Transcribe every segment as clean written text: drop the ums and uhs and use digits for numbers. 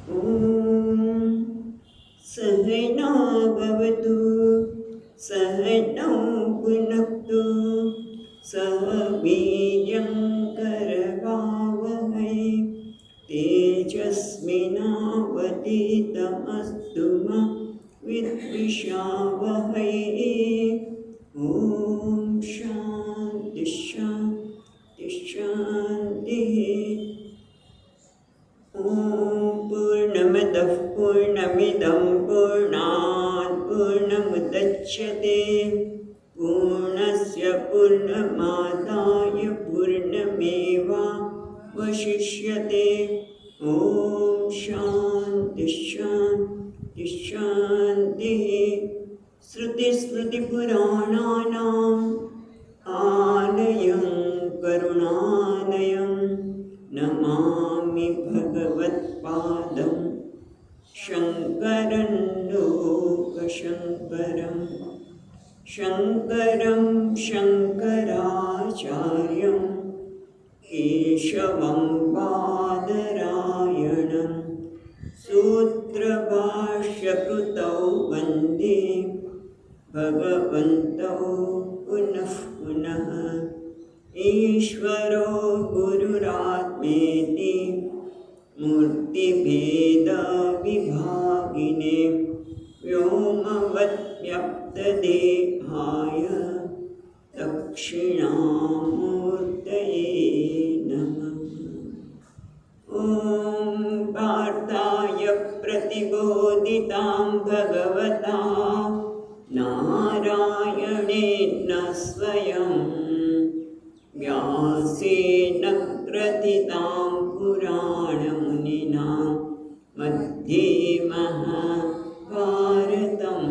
ॐ सहना भवतु सहनौ भुनक्तु सह वीर्यं करवावहै तेजस्विनावतीतमस्तु मा विद्विषावहै। ॐ शान्ति शान्ति शान्तिः। ॐ पूर्णमदः पूर्णमिदं पूर्णात् पूर्णमुदच्यते पूर्णस्य पूर्णमादाय पूर्णमेवावशिष्यते। ॐ शान्ति शान्ति शान्तिः। श्रुतिस्मृतिपुराणानाम् आलयं करुणालयं नमामि भगवत्पादं शङ्करं लोकशङ्करं शङ्करं शङ्कराचार्यं केशवं बादरायणं सूत्रभाष्यकृतौ वन्दे भगवन्तौ पुनः पुनः। ईश्वरो गुरुरात्मेति मूर्तिभेदविभागिने व्योमवद्व्यक्तदेहाय दक्षिणामूर्तये नमः। ॐ पार्थाय प्रतिबोधितां भगवता नारायणेन स्वयं व्यासेन ग्रथितां पुराणमुनिना मध्ये महाभारतम्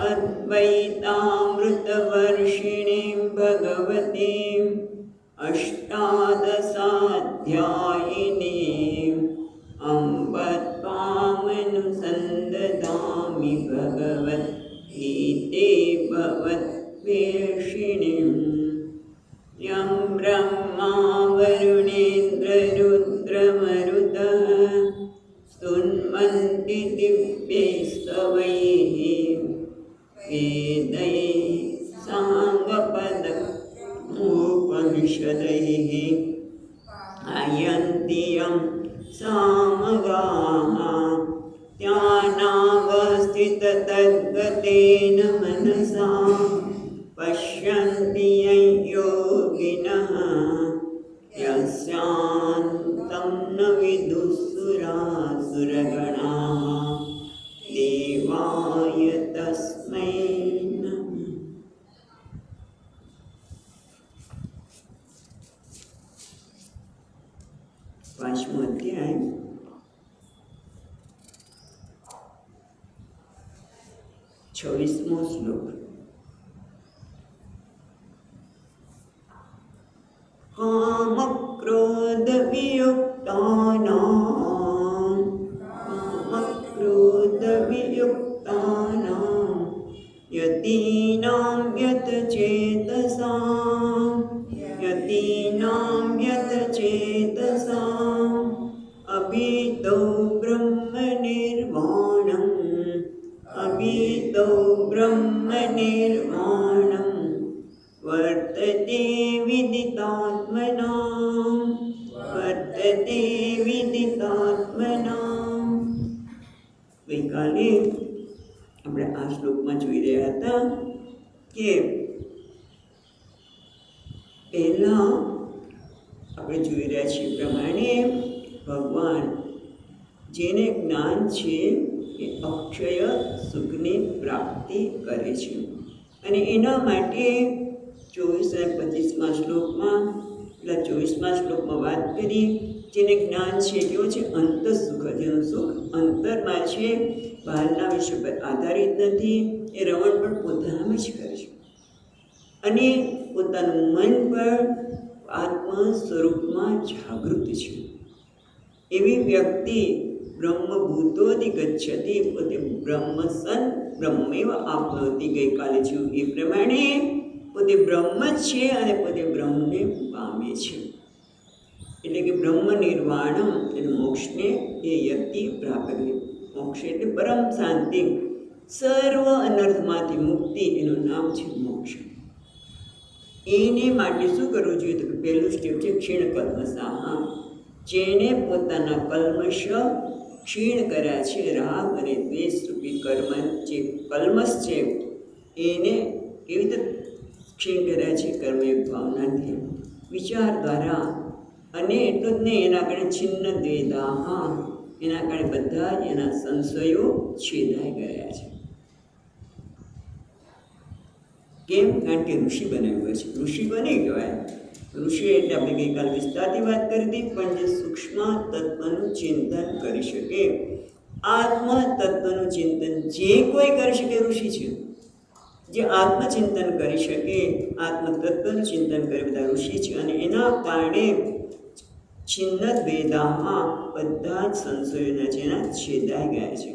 अद्वैतामृतवर्षिणीं भगवतीम् अष्टादशाध्यायिनीम् अम्ब त्वामनुसन्दधामि भगवद्गीते भवद्वेषिणीम्। यं ब्रह्मा वरुणेन्द्ररुद्रमरुतः स्तुन्वन्ति दिव्यैस्तवैः वेदैः साङ्गपदोपनिषदैः गायन्ति यं सामगाः ध्यानावस्थिततद्गतेन मनसा पश्यन्ति यं योगिनः यस्यान्तं न विदुःसुरासुरगणाः देवाय तस्मै नमः। पांचमो अध्याय। छवीसमो श्लोक। कामक्रोधवियुक्तानां यतीनां यतचेतसाम् अभितो ब्रह्मनिर्वाणं वर्तते विदितात्मनाम्। ગઈકાલે આપણે આ શ્લોકમાં જોઈ રહ્યા હતા કે પહેલાં આપણે જોઈ રહ્યા છીએ પ્રમાણે ભગવાન જેને જ્ઞાન છે એ અક્ષય સુખની પ્રાપ્તિ કરે છે અને એના માટે 24 અને 25મા શ્લોકમાં એટલે 24મા શ્લોકમાં વાત કરી જેને જ્ઞાન છે કેવું છે અંત સુખ, જેનું સુખ અંતરમાં છે, બહારના વિષય પર આધારિત નથી, એ રમણ પણ પોતાનામાં જ કરે છે અને પોતાનું મન પણ આત્મા સ્વરૂપમાં જાગૃત છે એવી વ્યક્તિ બ્રહ્મભૂતોધિ ગચ્છતિ, પોતે બ્રહ્મ સન બ્રહ્મેવ આપનોતિ, ગઈકાલે જોયું એ પ્રમાણે પોતે બ્રહ્મ જ છે અને પોતે બ્રહ્મને પામે છે। એટલે કે બ્રહ્મ નિર્વાણમ અને મોક્ષને એ યતિ પ્રાપ્ત. મોક્ષ એટલે પરમ શાંતિ, સર્વ અનર્થમાંથી મુક્તિ, એનું નામ છે મોક્ષ. એને માટે શું કરવું જોઈએ? તો પહેલું સ્ટેપ છે ક્ષીણ કલ્મષાહ. જેણે પોતાના કલ્મશ ક્ષીણ કર્યા છે, રાગ અને દ્વેષ રૂપી કર્મ, જે કલ્મશ છે એને કેવી રીતે ક્ષીણ કર્યા છે? કર્મયોગ ભાવનાથી, વિચાર દ્વારા. અને એટલું જ નહીં, એના કારણે છિન્ન દ્વેદાહ, એના કારણે બધા જ એના સંશયો છેદાઈ ગયા છે. કેમ? કારણ કે ઋષિ બનાવ્યો છે. ઋષિ બની કહેવાય. ઋષિ એટલે આપણે ગઈકાલે વિસ્તારથી વાત કરી હતી, પણ જે સૂક્ષ્મ તત્વનું ચિંતન કરી શકે, આત્મ તત્વનું ચિંતન જે કોઈ કરી શકે ઋષિ છે. જે આત્મચિંતન કરી શકે, આત્મ તત્વનું ચિંતન કરે બધા ઋષિ છે. અને એના કારણે છિન્ન દ્વેદામાં બધા જ સંશયોના જેના છેદાઈ ગયા છે.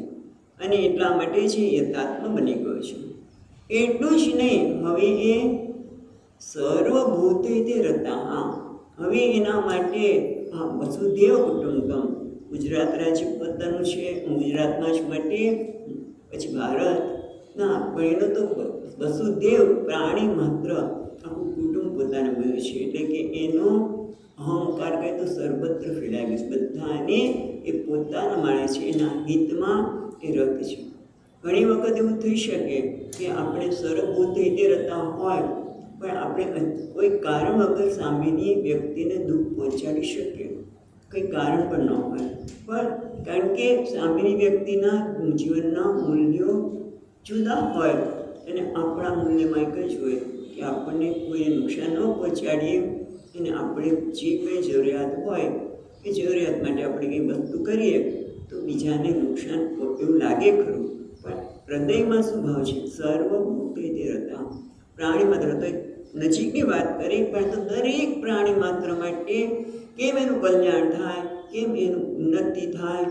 અને એટલા માટે છે યથાત્મ બની ગયો છે. એટલું જ નહીં, હવે એ સર્વભૂતે તે રતા. હવે એના માટે આ વસુદેવ કુટુંબકમ, ગુજરાત રાજ્ય પોતાનું છે, ગુજરાતમાં જ માટે, પછી ભારત ના, પણ એનો તો વસુદેવ પ્રાણી માત્ર આખું કુટુંબ પોતાને બધું છે. એટલે કે એનો અહંકાર કહે તો સર્વત્ર ફેલાય ગયો છે. બધાને એ પોતાના માણે છે, એના હિતમાં એ રત છે. ઘણી વખત એવું થઈ શકે કે આપણે સર્વભૂતે તે રતા હોય, પણ આપણે કોઈ કારણ વગર સામેની વ્યક્તિને દુઃખ પહોંચાડી શકીએ. કંઈ કારણ પણ ન હોય, પણ કારણ કે સામેની વ્યક્તિના જીવનના મૂલ્યો જુદા હોય અને આપણા મૂલ્યમાં એક જ હોય કે આપણને કોઈને નુકસાન ન પહોંચાડીએ, અને આપણે જે કંઈ જરૂરિયાત હોય એ જરૂરિયાત માટે આપણે કંઈ વસ્તુ કરીએ તો બીજાને નુકસાન એવું લાગે ખરું, પણ હૃદયમાં શું ભાવ છે? સર્વભૂતે તે રતા. પ્રાણી માત્ર, તો નજીકની વાત કરી, પણ તો દરેક પ્રાણી માત્ર માટે કેમ એનું કલ્યાણ થાય, કેમ એનું ઉન્નતિ થાય,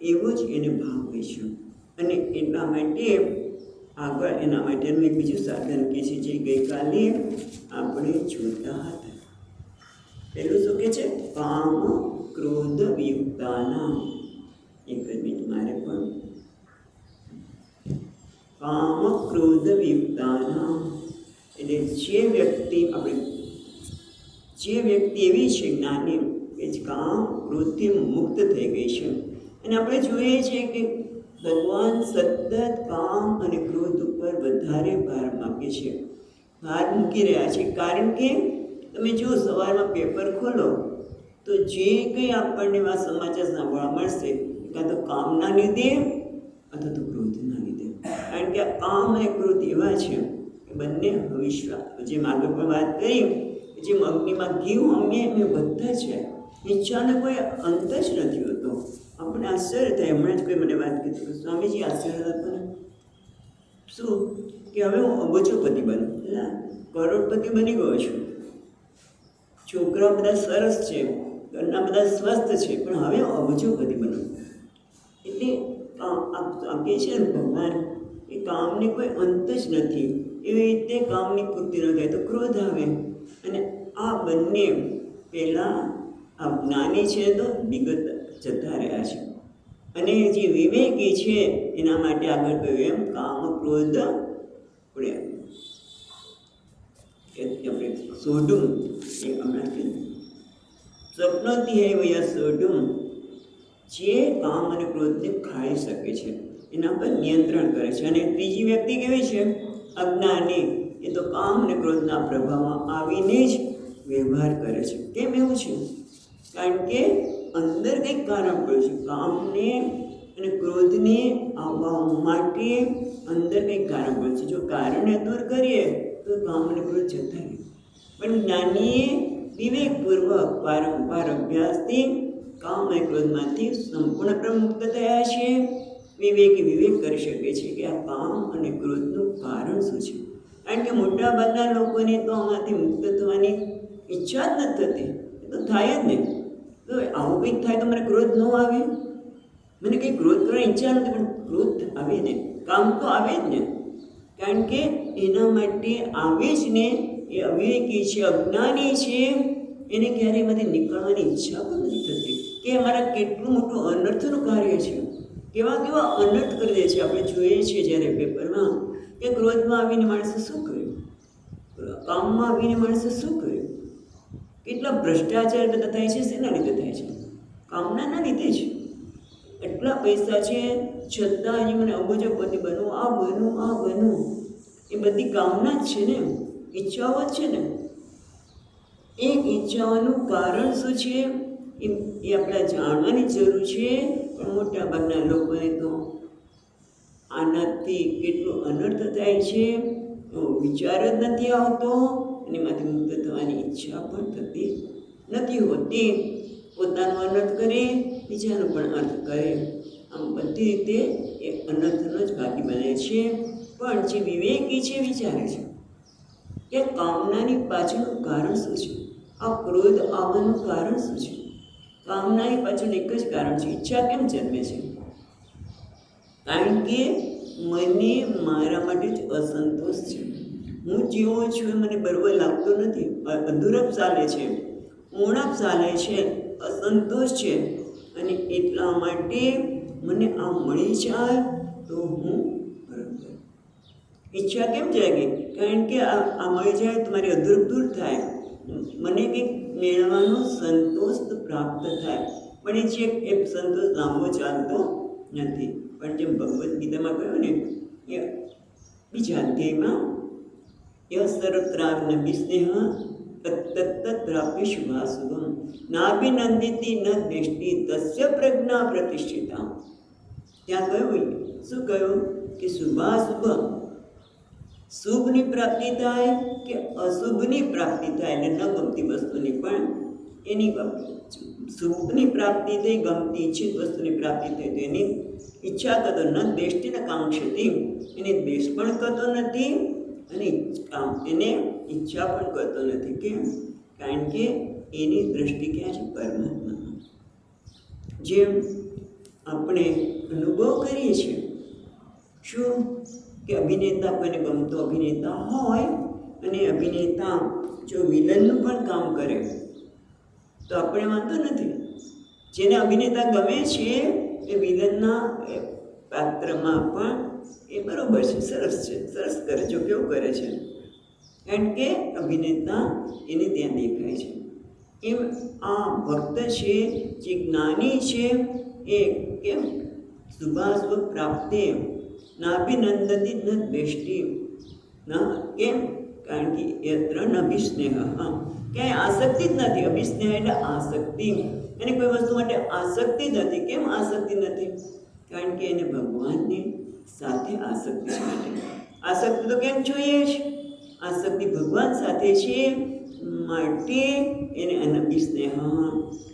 એવો જ એને ભાવ હોય છે. અને એટલા માટે આગળ એના માટેનું એક બીજું સાધન કે છે, જે ગઈકાલે આપણે જોતા હતા. પેલું શું કે છે? કામ ક્રોધ વિયુક્તાના. એક જ મિનિટ મારે પણ. કામ ક્રોધ વિયુક્તાના એટલે જે વ્યક્તિ એવી છે જ્ઞાની કે કામ ક્રોધથી મુક્ત થઈ ગઈ છે. અને આપણે જોઈએ છીએ કે ભગવાન સતત કામ અને ક્રોધ ઉપર વધારે ભાર મૂકે છે, ભાર મૂકી રહ્યા છે. કારણ કે તમે જો સવારમાં પેપર ખોલો તો જે કંઈ આપણને આ સમાચાર સાંભળવા મળશે, કાં તો કામના લીધે અથવા તો ક્રોધના લીધે. કારણ કે આ કામ અને ક્રોધ એવા છે કે બંને ભવિષ્ય, જેમ આગળ પણ વાત કરી, જેમ અગ્નિમાં ઘી અમે બધા છે, ઈચ્છાને કોઈ અંત જ નથી હોતો. આપણને આશ્ચર્ય થાય. હમણાં જ કોઈ મને વાત કીધી, સ્વામીજી આશ્ચર્ય હતો ને શું કે હવે હું અબજોપતિ બનું, એટલે કરોડપતિ બની ગયો છું, છોકરાઓ બધા સરસ છે, ઘરના બધા સ્વસ્થ છે, પણ હવે અબજોપતિ બનું. એટલે કહે છે ને ભગવાન એ કામને કોઈ અંત જ નથી. એવી રીતે કામની પૂર્તિ ન થાય તો ક્રોધ આવે. અને આ બંને પહેલાં આ જ્ઞાની છે તો વિગત જતા રહ્યા છે, અને જે વિવેકી છે એના માટે આગળ કહ્યું એમ કામ ક્રોધ આપણે સોઢું એ હમણાં સ્વપ્નથી હે વયા સોઢું, જે કામ અને ક્રોધને ખાઈ શકે છે, એના પર નિયંત્રણ કરે છે. અને ત્રીજી વ્યક્તિ કેવી છે? અજ્ઞાની. એ તો કામ અને ક્રોધના પ્રભાવમાં આવીને જ વ્યવહાર કરે છે. કેમ એવું છે? કારણ કે અંદર કંઈક કારણ પડ્યું છે. કામને અને ક્રોધને આવવા માટે અંદર કંઈક કારણ પડ્યું છે. જો કારણને દૂર કરીએ તો કામ અને ક્રોધ જતા રહે. પણ જ્ઞાનીએ વિવેકપૂર્વક વારંવાર અભ્યાસથી કામ અને ક્રોધમાંથી સંપૂર્ણ મુક્ત થયા છે. વિવેક કરી શકે છે કે આ કામ અને ક્રોધનું કારણ શું છે. કારણ કે મોટાભાગના લોકોને તો આમાંથી મુક્ત થવાની ઈચ્છા જ નથી થતી. એ તો થાય જ નહીં. તો આવું કંઈક થાય તો મને ક્રોધ ન આવે? મને કંઈ ક્રોધ કરવાની ઈચ્છા નથી, પણ ક્રોધ આવે ને, કામ તો આવે જ ને. કારણ કે એના માટે આવે જ ને. એ અવિવેકી છે, અજ્ઞાની છે, એને ક્યારેય એમાંથી નીકળવાની ઈચ્છા પણ નથી થતી કે અમારા કેટલું મોટું અનર્થનું કાર્ય છે, કેવા કેવા અનર્થ કરી દે છે. આપણે જોઈએ છીએ જ્યારે પેપરમાં કે ક્રોધમાં આવીને માણસે શું કર્યું, કામમાં આવીને માણસે શું કર્યું, કેટલા ભ્રષ્ટાચાર બધા થાય છે. શેના લીધે થાય છે? કામનાના લીધે છે. એટલા પૈસા છે છતાં હજી મને અબજોપતિ બનવું, આ બનવું, આ બનવું, એ બધી કામના જ છે ને, ઈચ્છાઓ જ છે ને. એ ઈચ્છાઓનું કારણ શું છે એ આપણે જાણવાની જરૂર છે. પણ મોટા ભાગના લોકોને તો આનાથી કેટલું અનર્થ થાય છે વિચાર જ નથી આવતો, અને એમાંથી મુક્ત થવાની ઈચ્છા પણ થતી નથી હોતી. પોતાનો અનર્થ કરે, બીજાનો પણ અર્થ કરે, આમ બધી રીતે એ અનર્થનો જ ભાગી બને છે. પણ જે વિવેકી છે વિચારે છે કે કામનાની પાછળનું કારણ શું છે, આ ક્રોધ આવવાનું કારણ શું છે. કામનાની પાછળ એક જ કારણ છે, ઈચ્છા કેમ જન્મે છે? કારણ કે મને મારા માટે જ અસંતોષ છે. હું જેવો છું એ મને બરોબર લાગતો નથી, અધૂરપ ચાલે છે, ઉણપ ચાલે છે, અસંતોષ છે, અને એટલા માટે મને આ મળી જાય તો હું બરાબર. ઈચ્છા કેમ જાગી? કારણ કે આ મળી જાય તો મારી અધૂરપ દૂર થાય, મને કંઈક મેળવવાનો સંતોષ પ્રાપ્ત થાય. પણ એ છે એ સંતોષ લાંબો ચાલતો નથી. પણ જેમ ભગવદ્ ગીતામાં કહ્યું ને એ બીજા અધ્યાયમાં યસર્વત્રાવિન વિસ્નેહ તત્તત્ પ્રાપ્ય શુભાશુભમ નાભિનંદિતી ન દ્વેષ્ટિ તસ્ય પ્રજ્ઞા પ્રતિષ્ઠિતા. ત્યાં કહ્યું, શું કહ્યું કે શુભાશુભ, શુભની પ્રાપ્તિ થાય કે અશુભની પ્રાપ્તિ થાય, એટલે ન ગમતી વસ્તુની પણ એની શુભની પ્રાપ્તિ થઈ, ગમતી ઈચ્છિત વસ્તુની પ્રાપ્તિ થઈ તો એની ઈચ્છા કરતો ન દ્વેષ્ટિને કાંક્ષતી, એને દ્વેષ પણ કરતો નથી અને એને ઈચ્છા પણ કરતો નથી. કેમ? કારણ કે એની દ્રષ્ટિ ક્યાં છે? પરમાત્મામાં. જેમ આપણે અનુભવ કરીએ છીએ શું કે અભિનેતા કોઈને ગમતો અભિનેતા હોય અને અભિનેતા જો વિલનનું પણ કામ કરે તો આપણે વાંધો નથી. જેને અભિનેતા ગમે છે એ વિલનના પાત્રમાં પણ એ બરાબર છે, સરસ છે, સરસ કરે. જો કેવું કરે છે, કારણ કે અભિનેતા એને ત્યાં દેખાય છે. એમ આ ભક્ત છે, જે જ્ઞાની છે, એ કેમ શુભાશુભ પ્રાપ્તે નાભિનંદતી ન દ્વેષ્ટિ ના. કેમ? કારણ કે યત્ર અભિસ્નેહ, ક્યાંય આસક્તિ જ નથી. અભિસ્નેહ એટલે આસક્તિ, એને કોઈ વસ્તુ માટે આસક્તિ જ નથી. કેમ આસક્તિ નથી? કારણ કે એને ભગવાનની સાથે આસક્તિ છે. આસક્તિ તો કેમ જોઈએ છે? આસક્તિ ભગવાન સાથે છે માટે એને અનભિસ્નેહ,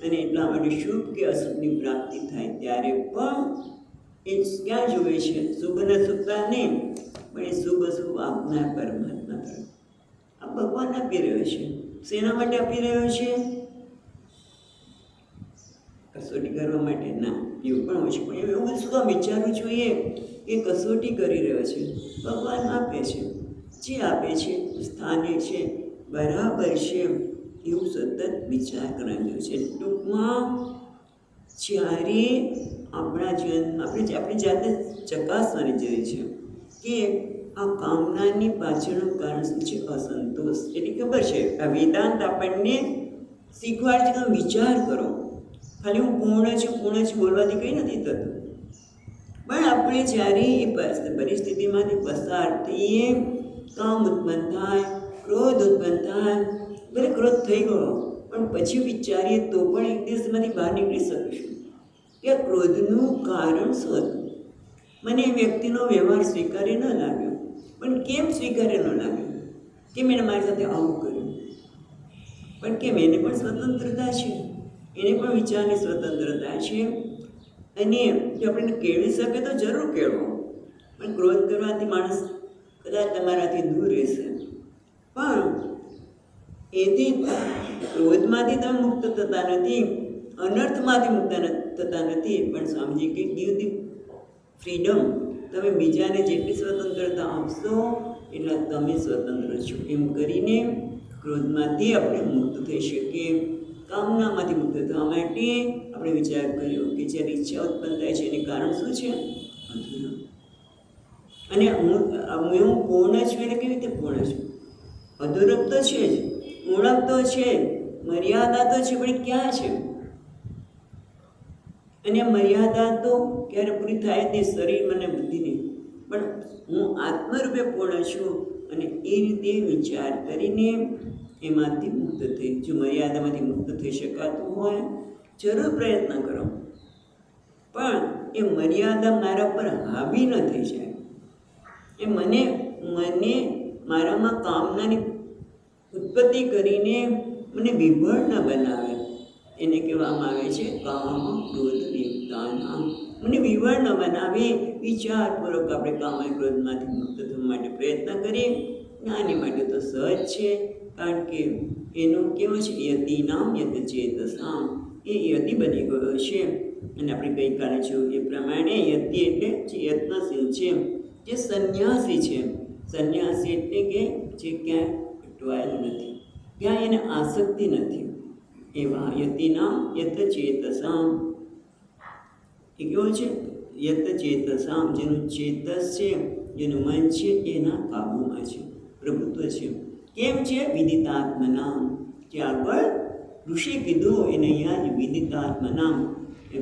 અને એટલા માટે શુભ કે અશુભની પ્રાપ્તિ થાય ત્યારે પણ એ ક્યાં જોવે છે? શુભ અને શુભતા નહીં, પણ એ શુભ અશુભ આપનાર પરમાત્મા તરફ. આ ભગવાન આપી રહ્યો છે. શેના માટે આપી રહ્યો છે? કસોટી કરવા માટે ના, એવું પણ હોય છે. પણ એવું શું કામ વિચારવું જોઈએ કે કસોટી કરી રહ્યો છે? ભગવાન આપે છે, જે આપે છે સ્થાને છે, બરાબર છે, એવું સતત વિચાર કરવાનું છે. ટૂંકમાં જ્યારે આપણા જીવનમાં આપણી જાતે ચકાસવાની જરૂર છે કે આ કામનાની પાછળનું કારણ શું છે? અસંતોષ. એટલે ખબર છે આ વેદાંત આપણને શીખવાડે છે કે વિચાર કરો. ખાલી હું પૂર્ણ છું બોલવાથી કંઈ નથી થતું. પણ આપણે જ્યારે એ પરિસ્થિતિમાંથી પસાર થઈએ, કામ ઉત્પન્ન થાય, ક્રોધ ઉત્પન્ન થાય, ભલે ક્રોધ થઈ ગયો પણ પછી વિચારીએ તો પણ એક દિવસમાંથી બહાર નીકળી શકીશું કે ક્રોધનું કારણ શું હતું. મને એ વ્યક્તિનો વ્યવહાર સ્વીકાર્ય ન લાગ્યો. પણ કેમ સ્વીકાર્ય ન લાગ્યો? કેમ એણે મારી સાથે આવું કર્યું? પણ કેમ? એને પણ સ્વતંત્રતા છે, એને પણ વિચારની સ્વતંત્રતા છે. અને જો આપણને કેળવી શકે તો જરૂર કેળવો. પણ ક્રોધ કરવાથી માણસ કદાચ તમારાથી દૂર રહેશે. પણ એથી ક્રોધમાંથી તમે મુક્ત થતા નથી, અનર્થમાંથી મુક્ત થતા નથી. પણ સ્વામીજી કે ગીવ ધી ફ્રીડમ. તમે બીજાને જેટલી સ્વતંત્રતા આપશો એટલા તમે સ્વતંત્ર છો. એમ કરીને ક્રોધમાંથી આપણે મુક્ત થઈ શકીએ. કામનામાંથી મુક્ત થવા માટે આપણે વિચાર કર્યો કે જ્યારે ઈચ્છા ઉત્પન્ન થાય છે એનું કારણ શું છે? અધૂરો. અને હું પૂર્ણ છું એટલે કેવી રીતે પૂર્ણ છું? અધૂરપ તો છે જ, ઉણપ તો છે, મર્યાદા તો છે, પણ ક્યાં છે? અને મર્યાદા તો ક્યારે પૂરી થાય તે શરીર મને બુદ્ધિની, પણ હું આત્મરૂપે પૂર્ણ છું. અને એ રીતે વિચાર કરીને એમાંથી મુક્ત થઈ. જો મર્યાદામાંથી મુક્ત થઈ શકાતું હોય જરૂર પ્રયત્ન કરો, પણ એ મર્યાદા મારા પર હાવી ન થઈ જાય. એ મને મારામાં કામનાની ઉત્પત્તિ કરીને મને વિભળ ન બનાવે. એને કહેવામાં આવે છે કામ ક્રોધ વિયુક્તાનામ. મને વિવળ ન બનાવે. વિચારપૂર્વક આપણે કામ અને ક્રોધમાંથી મુક્ત થવા માટે પ્રયત્ન કરીએ. આની માટે તો સહજ છે, કારણ કે એનું કેવું છે? યતિનામ યત ચેતસામ. એ યતિ બની ગયો છે. અને આપણે ગઈકાલે જોયું એ પ્રમાણે યતિ એટલે જે યત્નશીલ છે, જે સંન્યાસી છે. સંન્યાસી એટલે કે જે ક્યાંય અટવાયેલો નથી, ક્યાંય એને આસક્તિ નથી. એવા યતિનામ યત ચેતસામ. એ કેવું છે? યત ચેતસામ, જેનું ચેતસ છે, જેનું મન છે, એના કાબુમાં છે, પ્રભુત્વ છે. કેમ છે? વિદિતાત્મનામ. જે આગળ ઋષિ કીધું એને અહીંયા જ વિદિતાત્મનામ.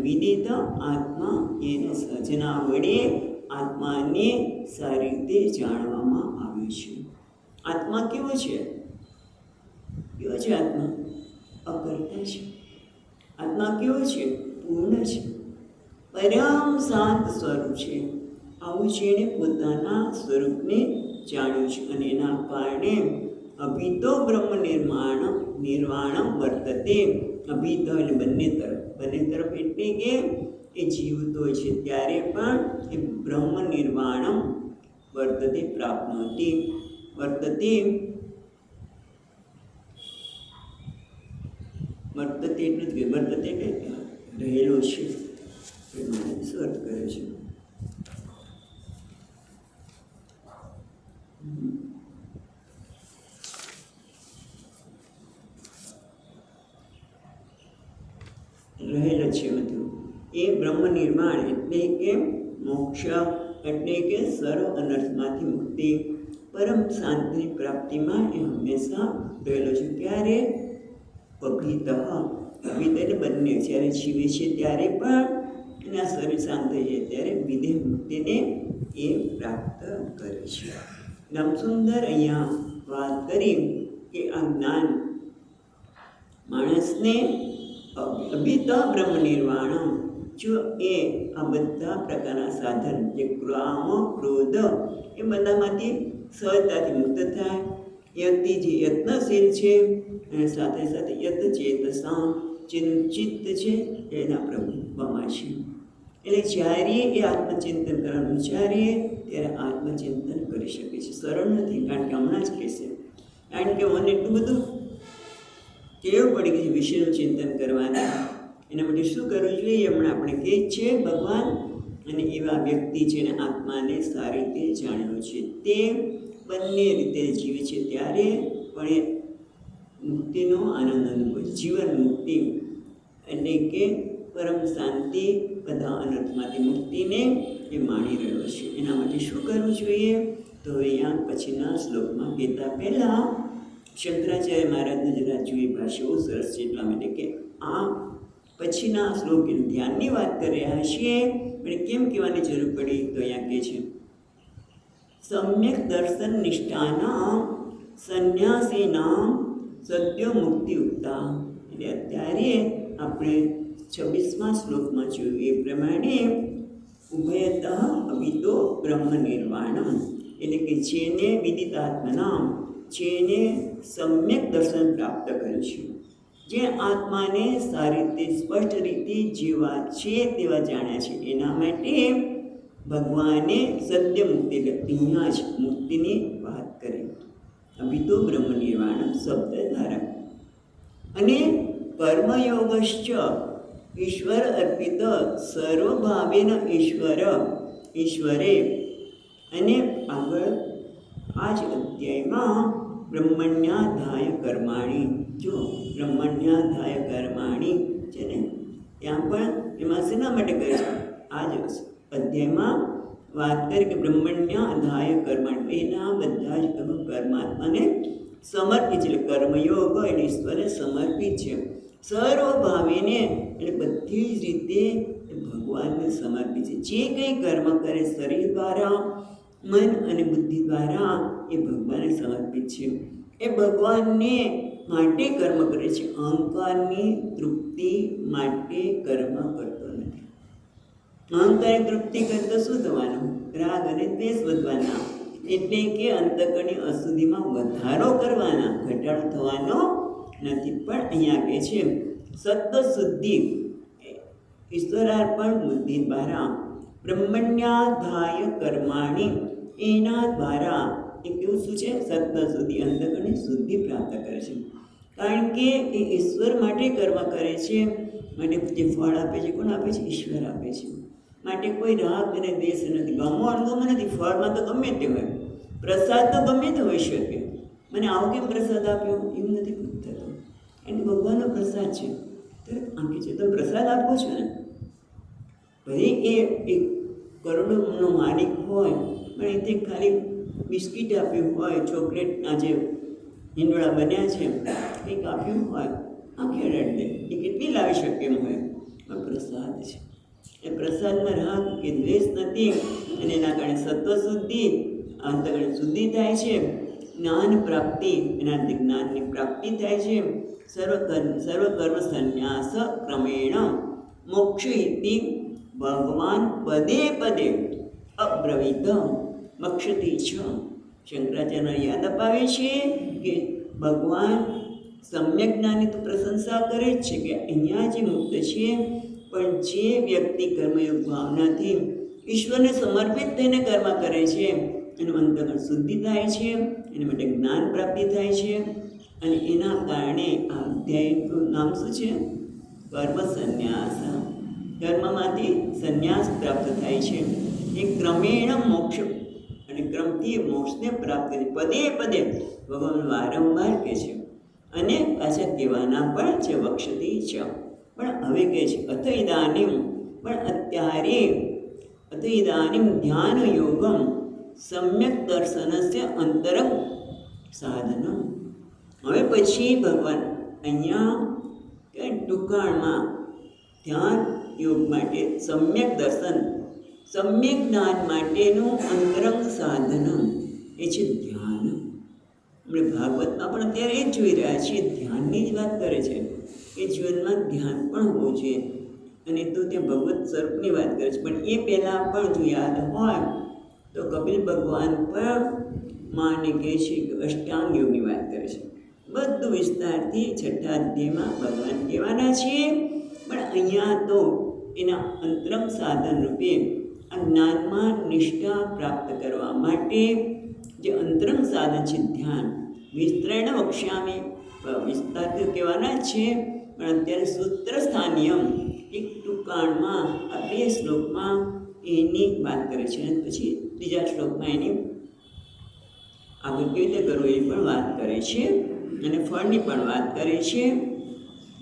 વિદિત આત્મા, એને સર્જના વડે આત્માને સારી રીતે જાણવામાં આવ્યું છે. આત્મા કેવો છે? કેવો છે આત્મા? અકર્તા છે. આત્મા કેવો છે? પૂર્ણ છે, પરમ શાંત સ્વરૂપ છે. આવું છે એને પોતાના સ્વરૂપને જાણ્યું છે. અને એના કારણે અભિતો બ્રહ્મ નિર્વાણમ વર્તતે. અભિતો એટલે બંને તરફ એટલે કે એ જીવતો છે ત્યારે પણ એ બ્રહ્મ નિર્વાણમ વર્તતે પ્રાપ્નોતિ. વર્તતે એટલું જ કે વર્તતે એટલે રહેલો છે, અર્થ કરે છે. રહેલા છે બધું. એ બ્રહ્મ નિર્માણ એટલે કે મોક્ષ, એટલે કે સર્વ અનર્થમાંથી મુક્તિ, પરમ શાંતિની પ્રાપ્તિમાં એ હંમેશા રહેલો છે. ક્યારે? અભિત એટલે બંને. જ્યારે જીવે છે ત્યારે પણ એના શરીર શાંત થઈ જાય ત્યારે વિદેહ મુક્તિને એ પ્રાપ્ત કરે છે. નામ સુંદર અહીંયા વાત કરી કે આ જ્ઞાન માણસને અભિત બ્રહ્મ નિર્વાણમ. જો એ આ બધા પ્રકારના સાધન, જે કામ ક્રોધ, એ બધામાંથી સહજતાથી મુક્ત થાય. યતિ જે યત્નશીલ છે, અને સાથે સાથે યત ચેતસામ, જેનું ચિત્ત છે એના પ્રભુત્વમાં છે. એટલે જ્યારે એ આત્મચિંતન કરવાનું વિચારીએ ત્યારે આત્મચિંતન કરી શકે છે. સરળ નથી, કારણ કે હમણાં જ કહેશે, કારણ કે મને એટલું બધું ટેવ પડી ગઈ છે વિષયનું ચિંતન કરવાની. એના માટે શું કરવું જોઈએ? હમણાં આપણે કહે છે ભગવાન. અને એવા વ્યક્તિ છે ને આત્માને સારી રીતે જાણ્યો છે, તે બંને રીતે જીવે છે ત્યારે પણ એ મુક્તિનો આનંદ અનુભવે. જીવન મુક્તિ એટલે કે પરમ શાંતિ, બધા અનર્થમાંથી મુક્તિને એ માણી રહ્યો છે. એના માટે શું કરવું જોઈએ? તો અહીંયા પછીના શ્લોકમાં કહેતા પહેલાં શંકરાચાર્ય મહારાજનું જરા જોઈએ ભાષા બહુ સરસ છે. એટલા માટે કે આ પછીના શ્લોક ધ્યાનની વાત કરી રહ્યા છીએ, પણ કેમ કહેવાની જરૂર પડી? તો અહીંયા કહે છે સમ્યક દર્શન નિષ્ઠાના સંન્યાસીના સદ્યો મુક્તિ ઉક્તા. એટલે અત્યારે આપણે 26મા શ્લોકમાં જોયું એ પ્રમાણે ઉભયતઃ અભિતો બ્રહ્મ નિર્વાણમ, એટલે કે જેને વિદિતાત્મનામ, જેને સમ્યક દર્શન પ્રાપ્ત કર્યું છે, જે આત્માને સારી રીતે સ્પષ્ટ રીતે જેવા છે તેવા જાણ્યા છે, એના માટે ભગવાને સત્ય મુક્તિ અહીંયા જ મુક્તિની વાત કરી. અભિતો બ્રહ્મ નિર્વાણમ શબ્દ દ્વારા. અને કર્મયોગશ્ચ ઈશ્વર અર્પિત સર્વભાવેન ઈશ્વરે. અને આગળ આ જ અધ્યાયમાં બ્રહ્મણ્યાધાય કર્માણી. જો બ્રહ્મણ્યાધાય કર્માણી છે ને, ત્યાં પણ એમાં શેના માટે કહે છે? આ જ અધ્યાયમાં વાત કરી કે બ્રહ્મણ્યાધાય કર્માણી, એના બધા જ કર્મ પરમાત્માને સમર્પિત છે. કર્મયોગ એટલે ઈશ્વરને સમર્પિત છે. સર્વભાવીને એટલે બધી જ રીતે ભગવાનને સમર્પિત છે. જે કંઈ કર્મ કરે શરીર દ્વારા, મન અને બુદ્ધિ દ્વારા, એ ભગવાનને સમર્પિત છે. એ ભગવાનને માટે કર્મ કરે છે. અહંકારની તૃપ્તિ માટે કર્મ કરતો નથી. અહંકારની તૃપ્તિ કરતો શું થવાનું? રાગ અને દ્વેષ વધવાના, એટલે કે અંતકરણની અશુદ્ધિમાં વધારો કરવાના, ઘટાડો થવાનો નથી. પણ અહીંયા કહે છે સત્વ શુદ્ધિ ઈશ્વરાર્પણ બુદ્ધિ દ્વારા બ્રહ્મણ્યાધાય કર્માણી, એના દ્વારા એ કેવું શું છે? સત્વ શુદ્ધિ, અંતકરણની શુદ્ધિ પ્રાપ્ત કરે છે. કારણ કે એ ઈશ્વર માટે કર્મ કરે છે. માટે જે ફળ આપે છે કોણ આપે છે? ઈશ્વર આપે છે. માટે કોઈ રાગ અને દ્વેષ નથી, ગમો અણગમો નથી. ફળમાં તો ગમે તે હોય, પ્રસાદ તો ગમે તે હોઈ શકે. મને આવો કેમ પ્રસાદ આપ્યો એવું નથી થતો, એટલે ભગવાનનો પ્રસાદ છે. તરત આંકે છે તો પ્રસાદ આપો છો ને. ભલે એ એક કરોડોનો માલિક હોય, પણ એથી ખાલી બિસ્કિટ આપ્યું હોય, ચોકલેટના જે હિંડોળા બન્યા છે કંઈક આપ્યું હોય, આંખે રડ દે. એ કેટલી લાવી શકે એમ હોય, પણ પ્રસાદ છે. એ પ્રસાદમાં રાગ કે દ્વેષ નથી, અને એના કારણે સત્વ શુદ્ધિ, અંતકરણ શુદ્ધિ થાય છે. જ્ઞાન પ્રાપ્તિ, એનાથી જ્ઞાનની પ્રાપ્તિ થાય છે. સર્વકર્મ સંન્યાસ ક્રમેણ મોક્ષ ઇતિ ભગવાન પદે પદે અબ્રવીત મક્ષતી છ. શંકરાચાર્ય યાદ અપાવે છે કે ભગવાન સમ્યક જ્ઞાનની તો પ્રશંસા કરે જ છે કે અહીંયા જે મુક્ત છે, પણ જે વ્યક્તિ કર્મયોગ ભાવનાથી ઈશ્વરને સમર્પિત થઈને કર્મ કરે છે, એનું અંતકરણ શુદ્ધિ થાય છે, એના માટે જ્ઞાન પ્રાપ્તિ થાય છે. અને એના કારણે આ અધ્યાયનું નામ શું છે? કર્મ સંન્યાસ. કર્મમાંથી સંન્યાસ પ્રાપ્ત થાય છે. એ ક્રમેણ મોક્ષ, અને ક્રમથી મોક્ષને પ્રાપ્ત કરે. પદે પદે ભગવાન વારંવાર કહે છે, અને પાછા કહેવાના પણ છે વક્ષતી છે. પણ હવે કહે છે અથ ઇદાનીમ, પણ અત્યારે અથ ઇદાનીમ ધ્યાન યોગમ સમ્યક દર્શનસ્ય અંતરંગ સાધનમ. હવે પછી ભગવાન અહીંયા ટૂંકાણમાં ધ્યાન યોગ માટે સમ્યક દર્શન, સમ્યક જ્ઞાન માટેનું અંતરંગ સાધન એ છે ધ્યાન. આપણે ભાગવતમાં પણ અત્યારે એ જ જોઈ રહ્યા છીએ, ધ્યાનની જ વાત કરે છે કે જીવનમાં ધ્યાન પણ હોવું જોઈએ. અને તો ત્યાં ભગવત સ્વરૂપની વાત કરે છે. પણ એ પહેલાં પણ જો યાદ હોય તો કપિલ ભગવાન પણ માને કહે છે કે અષ્ટાંગ યોગની વાત કરે છે. બધું વિસ્તારથી છઠ્ઠા અધ્યાયમાં ભગવાન કહેવાના છે. પણ અહીંયા તો એના અંતરંગ સાધન રૂપે આ જ્ઞાનમાં નિષ્ઠા પ્રાપ્ત કરવા માટે જે અંતરંગ સાધન છે ધ્યાન, વિસ્તરણ વક્ષ્યામી, વિસ્તારથી કહેવાના છે. પણ અત્યારે સૂત્ર સ્થાનિયમ એક ટૂંકાણમાં આ 2 શ્લોકમાં એની વાત કરે છે. અને પછી ત્રીજા શ્લોકમાં એની આગળ કેવી રીતે કરવું એ પણ વાત કરે છે, અને ફળની પણ વાત કરે છે.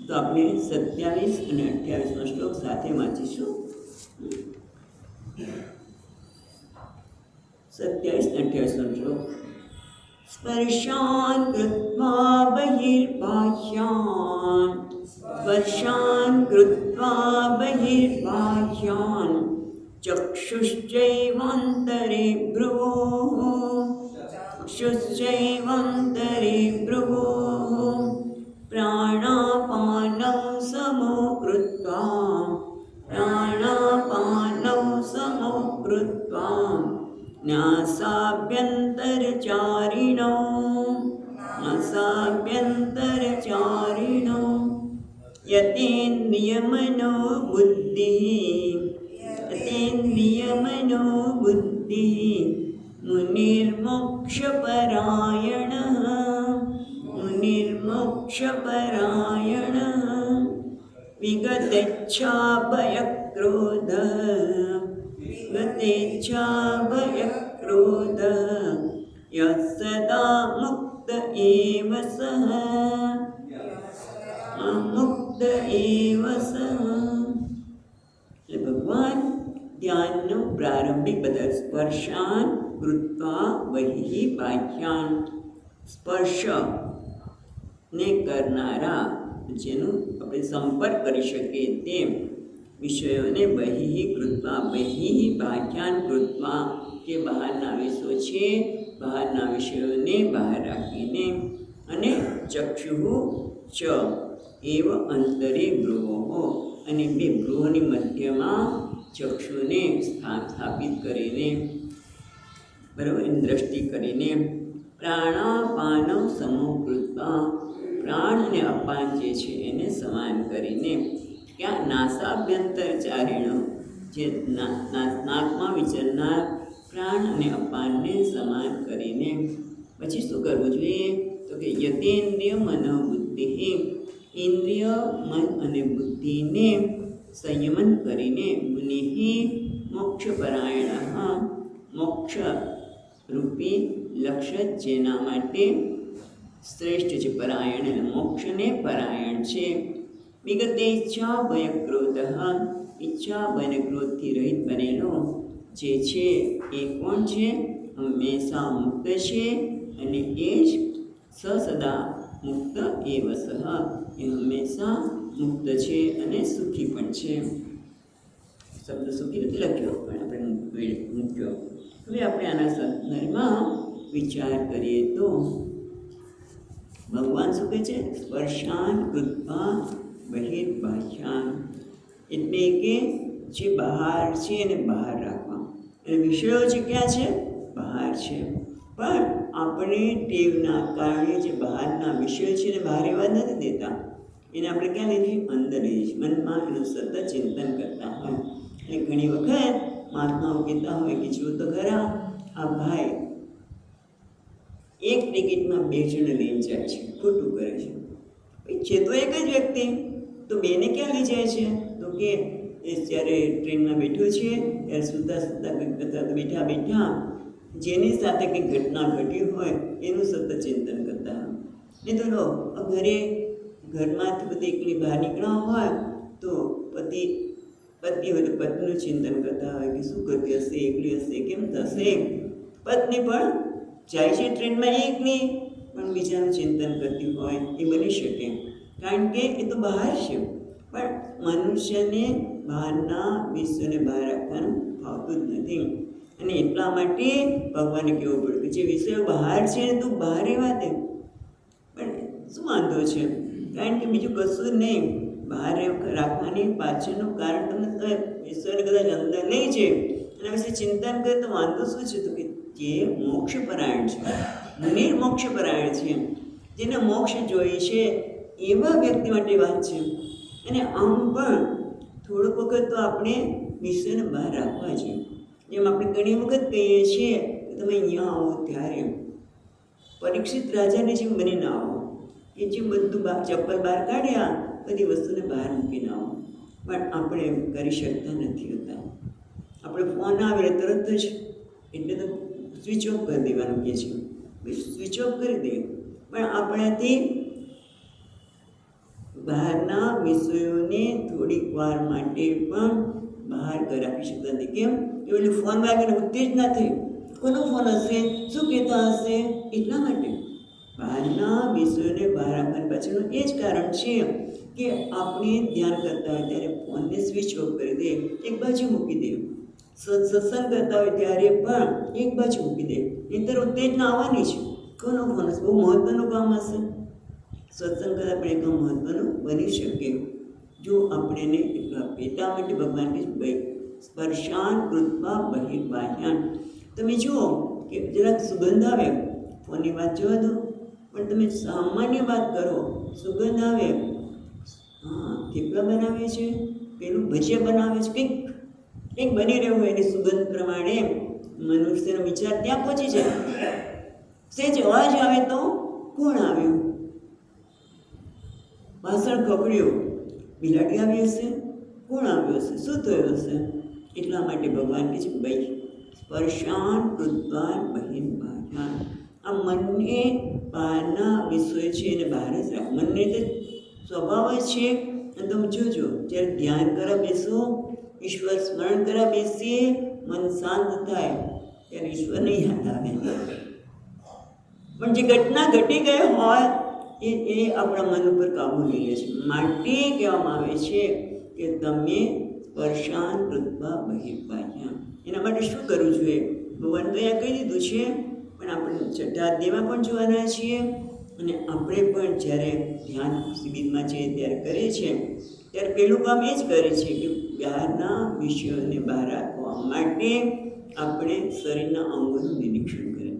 તો આપણે 27 અને 28નો શ્લોક સાથે વાંચીશું. 27 અને 28નો શ્લોક. સ્પર્શાન કૃત્વા બહિર્બાહ્યાન, સ્પર્શાન કૃત્વા બહિર્બાહ્યાન ચક્ષુશ્ચૈવાંતરે ભ્રુવોઃ, ચક્ષુશ્ચૈવાંતરે ભ્રુવોઃ પ્રાણાપાનૌ સમો કૃત્વા, પ્રાણાપાનૌ સમો કૃત્વા નાસાભ્યંતરચારિણો, નાસાભ્યંતરચારિણો યતેન્દ્રિયમનો બુદ્ધિઃ, યતેન્દ્રિયમનો બુદ્ધિઃ મુનિર્મોક્ષપરાયણઃ, મુનિર્મોક્ષપરાયણઃ વિગતેચ્છાભયક્રોધઃ, વિગતેચ્છાભયક્રોધઃ યः સદા મુક્ત एव सः मुक्त एव सः। એટલે ભગવાન ધ્યાનનો પ્રારંભિક બધા સ્પર્શાન કૃત્વા બહિ બાહ્યાન, સ્પર્શ ને કરનારા જેનું આપણે સંપર્ક કરી શકીએ તેમ વિષયોને બહિ કૃત્વા, બહિ બાહ્યાન કૃત્વા કે બહારના વિષયો છે, બહારના વિષયોને બહાર રાખીને, અને ચક્ષુઃ ચ એવ અંતરે ભ્રુવોઃ, અને બે ભ્રુવોની મધ્યમાં ચક્ષુને સ્થાપિત કરીને, બરાબર, એની દ્રષ્ટિ કરીને, પ્રાણાપાન સમોકૃત્વા, પ્રાણ અને અપાન જે છે એને સમાન કરીને, ક્યાં નાસાભ્યંતરચારિણ, જે નાકમાં વિચરનાર પ્રાણ અને અપાનને સમાન કરીને પછી શું કરવું જોઈએ? તો કે યતેન્દ્રિય મન બુદ્ધિ, ઇન્દ્રિય, મન અને બુદ્ધિને સંયમન કરીને, મુનિ મોક્ષપરાયણ, મોક્ષ રૂપી લક્ષ્ય જેના માટે શ્રેષ્ઠ છે, પરાયણ એટલે મોક્ષને પરાયણ છે. વિગતે ઈચ્છા ભય ક્રોધ, ઈચ્છા ભય ક્રોધથી રહિત બનેલો જે છે એ કોણ છે? હંમેશા મુક્ત છે, અને એ જ સદા મુક્ત એવ સહ, એ હંમેશા મુક્ત છે અને સુખી પણ છે. શબ્દ સુખી નથી લખ્યો, પણ આપણે મૂક્યો. હવે આપણે આના સંદર્ભમાં વિચાર કરીએ તો ભગવાન શું કહે છે? સ્પર્શાન કૃત્વા બહિર્બાહ્યાન, એટલે કે જે બહાર છે એને બહાર રાખવા, અને વિષયો છે ક્યાં છે? બહાર છે. પણ આપણે ટેવના કારણે જે બહારના વિષયો છે એને બહાર રહેવા નથી દેતા, એને આપણે ક્યાં લીધી? અંદર લીધી. મનમાં એનું સતત ચિંતન કરતા હોય. એટલે ઘણી વખત મહાત્માઓ કહેતા હોય કે જો તો ખરા, આ ભાઈ એક ટિકિટમાં 2 જણ લઈને જાય છે, ખોટું કરે છે. છે તો એક જ વ્યક્તિ, તો બેને ક્યાં લઈ જાય છે? તો કે એ જ્યારે ટ્રેનમાં બેઠો છે ત્યારે સૂતા સૂતા કંઈક અથવા બેઠા બેઠા જેની સાથે કંઈક ઘટના ઘટી હોય એનું સતત ચિંતન કરતા હોય. નહીં તો લો ઘરમાંથી બધી એકલી બહાર નીકળ્યા હોય તો પતિ હોય તો પત્નીનું ચિંતન કરતા હોય કે શું કરતી હશે, એકલી હશે, કેમ થશે. પત્ની પણ જાય છે ટ્રેનમાં એકલી, પણ બીજાનું ચિંતન કરતી હોય, એ બની શકે, કારણ કે એ તો બહાર છે. પણ મનુષ્યને બહારના વિશ્વને બહાર રાખવાનું ફાવતું જ નથી, અને એટલા માટે ભગવાને કહેવું પડ્યું કે જે વિષયો બહાર છે ને તું બહાર રહેવા દે. પણ શું વાંધો છે? કારણ કે બીજું કશું નહીં, બહાર રાખવાની પાછળનું કારણ તમને ઈશ્વરને કદાચ અંદર લઈ છે અને વિશે ચિંતન કરે તો વાંધો શું છે? તો કે જે મોક્ષપરાયણ છે, નિર્મોક્ષપરાયણ છે, જેને મોક્ષ જોઈએ છે એવા વ્યક્તિ માટે વાત છે. અને આમ પણ થોડુંક વખત તો આપણે વિશ્વને બહાર રાખવા જોઈએ. જેમ આપણે ઘણી વખત કહીએ છીએ કે તમે અહીંયા આવો ત્યારે પરીક્ષિત રાજાને જેમ બનીને આવો, કે જે બધું ચપ્પલ બહાર કાઢ્યા, બધી વસ્તુને બહાર મૂકીને આવો. પણ આપણે કરી શકતા નથી હોતા. આપણે ફોન આવે તરત જ એટલે તો સ્વિચ ઓફ કરી દેવાનું કહે છે, સ્વિચ ઓફ કરી દે. પણ આપણાથી બહારના વિષયોને થોડીક વાર માટે પણ બહાર રાખી શકતા નથી. કેમ? એ ઓલી ફોન વાગીને ઉત્તેજ ના થઈ, કોનો ફોન હશે, શું કહેતા હશે, એટલા માટે બહારના વિષયોને બહાર રાખવાની પાછળનું એ જ કારણ છે કે આપણે ધ્યાન કરતા હોય ત્યારે ફોનને સ્વિચ ઓફ કરી દે, એક બાજુ મૂકી દે. સત્સંગ કરતા હોય ત્યારે પણ એક બાજુ મૂકી દે, નહીંતર ઉત્તેજના આવવાની છે. કોનો ફોન હશે? બહુ મહત્વનું કામ હશે. સત્સંગ કરતાં પણ એક મહત્વનું બની શકે જો આપણે એને એટલા એટલા માટે ભગવાન કે સ્પર્શાન કૃત્વા બહિર્બાહ્યાન. તમે જુઓ કે જરાક સુગંધ આવે, ફોનની વાત જવા દો, પણ તમે સામાન્ય વાત કરો, સુગંધ આવે, હા થેપલા બનાવે છે, પેલું ભજીયા બનાવે છે, કંઈક બની રહ્યું હોય એની સુગંધ પ્રમાણે મનુષ્યનો વિચાર ત્યાં પહોંચી જાય. સેજ અવાજ આવે તો કોણ આવ્યું, વાસણ ખકડ્યું, બિલાડી આવી હશે, કોણ આવ્યું હશે, શું થયું હશે. એટલા માટે ભગવાન કહે છે ભાઈ સ્પર્શાન કૃત્વા બહિર્બાહ્યાન. આ મનને બહારના વિષયો છે એને બહાર જ રાખ. મનને તો સ્વભાવ જ છે. અને તમે જોજો, જ્યારે ધ્યાન કરવા બેસો, ઈશ્વર સ્મરણ કરવા બેસીએ, મન શાંત થાય ત્યારે ઈશ્વરને યાદ આવે. પણ જે ઘટના ઘટી ગઈ હોય એ આપણા મન ઉપર કાબુ લઈ લે છે. માટે કહેવામાં આવે છે કે તમે સ્પર્શાન કૃત્વા બહિર્બાહ્યમ. એના માટે શું કરવું જોઈએ? ભગવાન તો અહીંયા કહી દીધું છે, પણ આપણે છઠ્ઠા અધ્યાયમાં પણ જોવાના છીએ. અને આપણે પણ જ્યારે ધ્યાન શિબિરમાં છીએ ત્યારે કરીએ છીએ, ત્યારે પહેલું કામ એ જ કરે છે કે બહારના વિષયોને બહાર રાખવા માટે આપણે શરીરના અંગોનું નિરીક્ષણ કરીએ.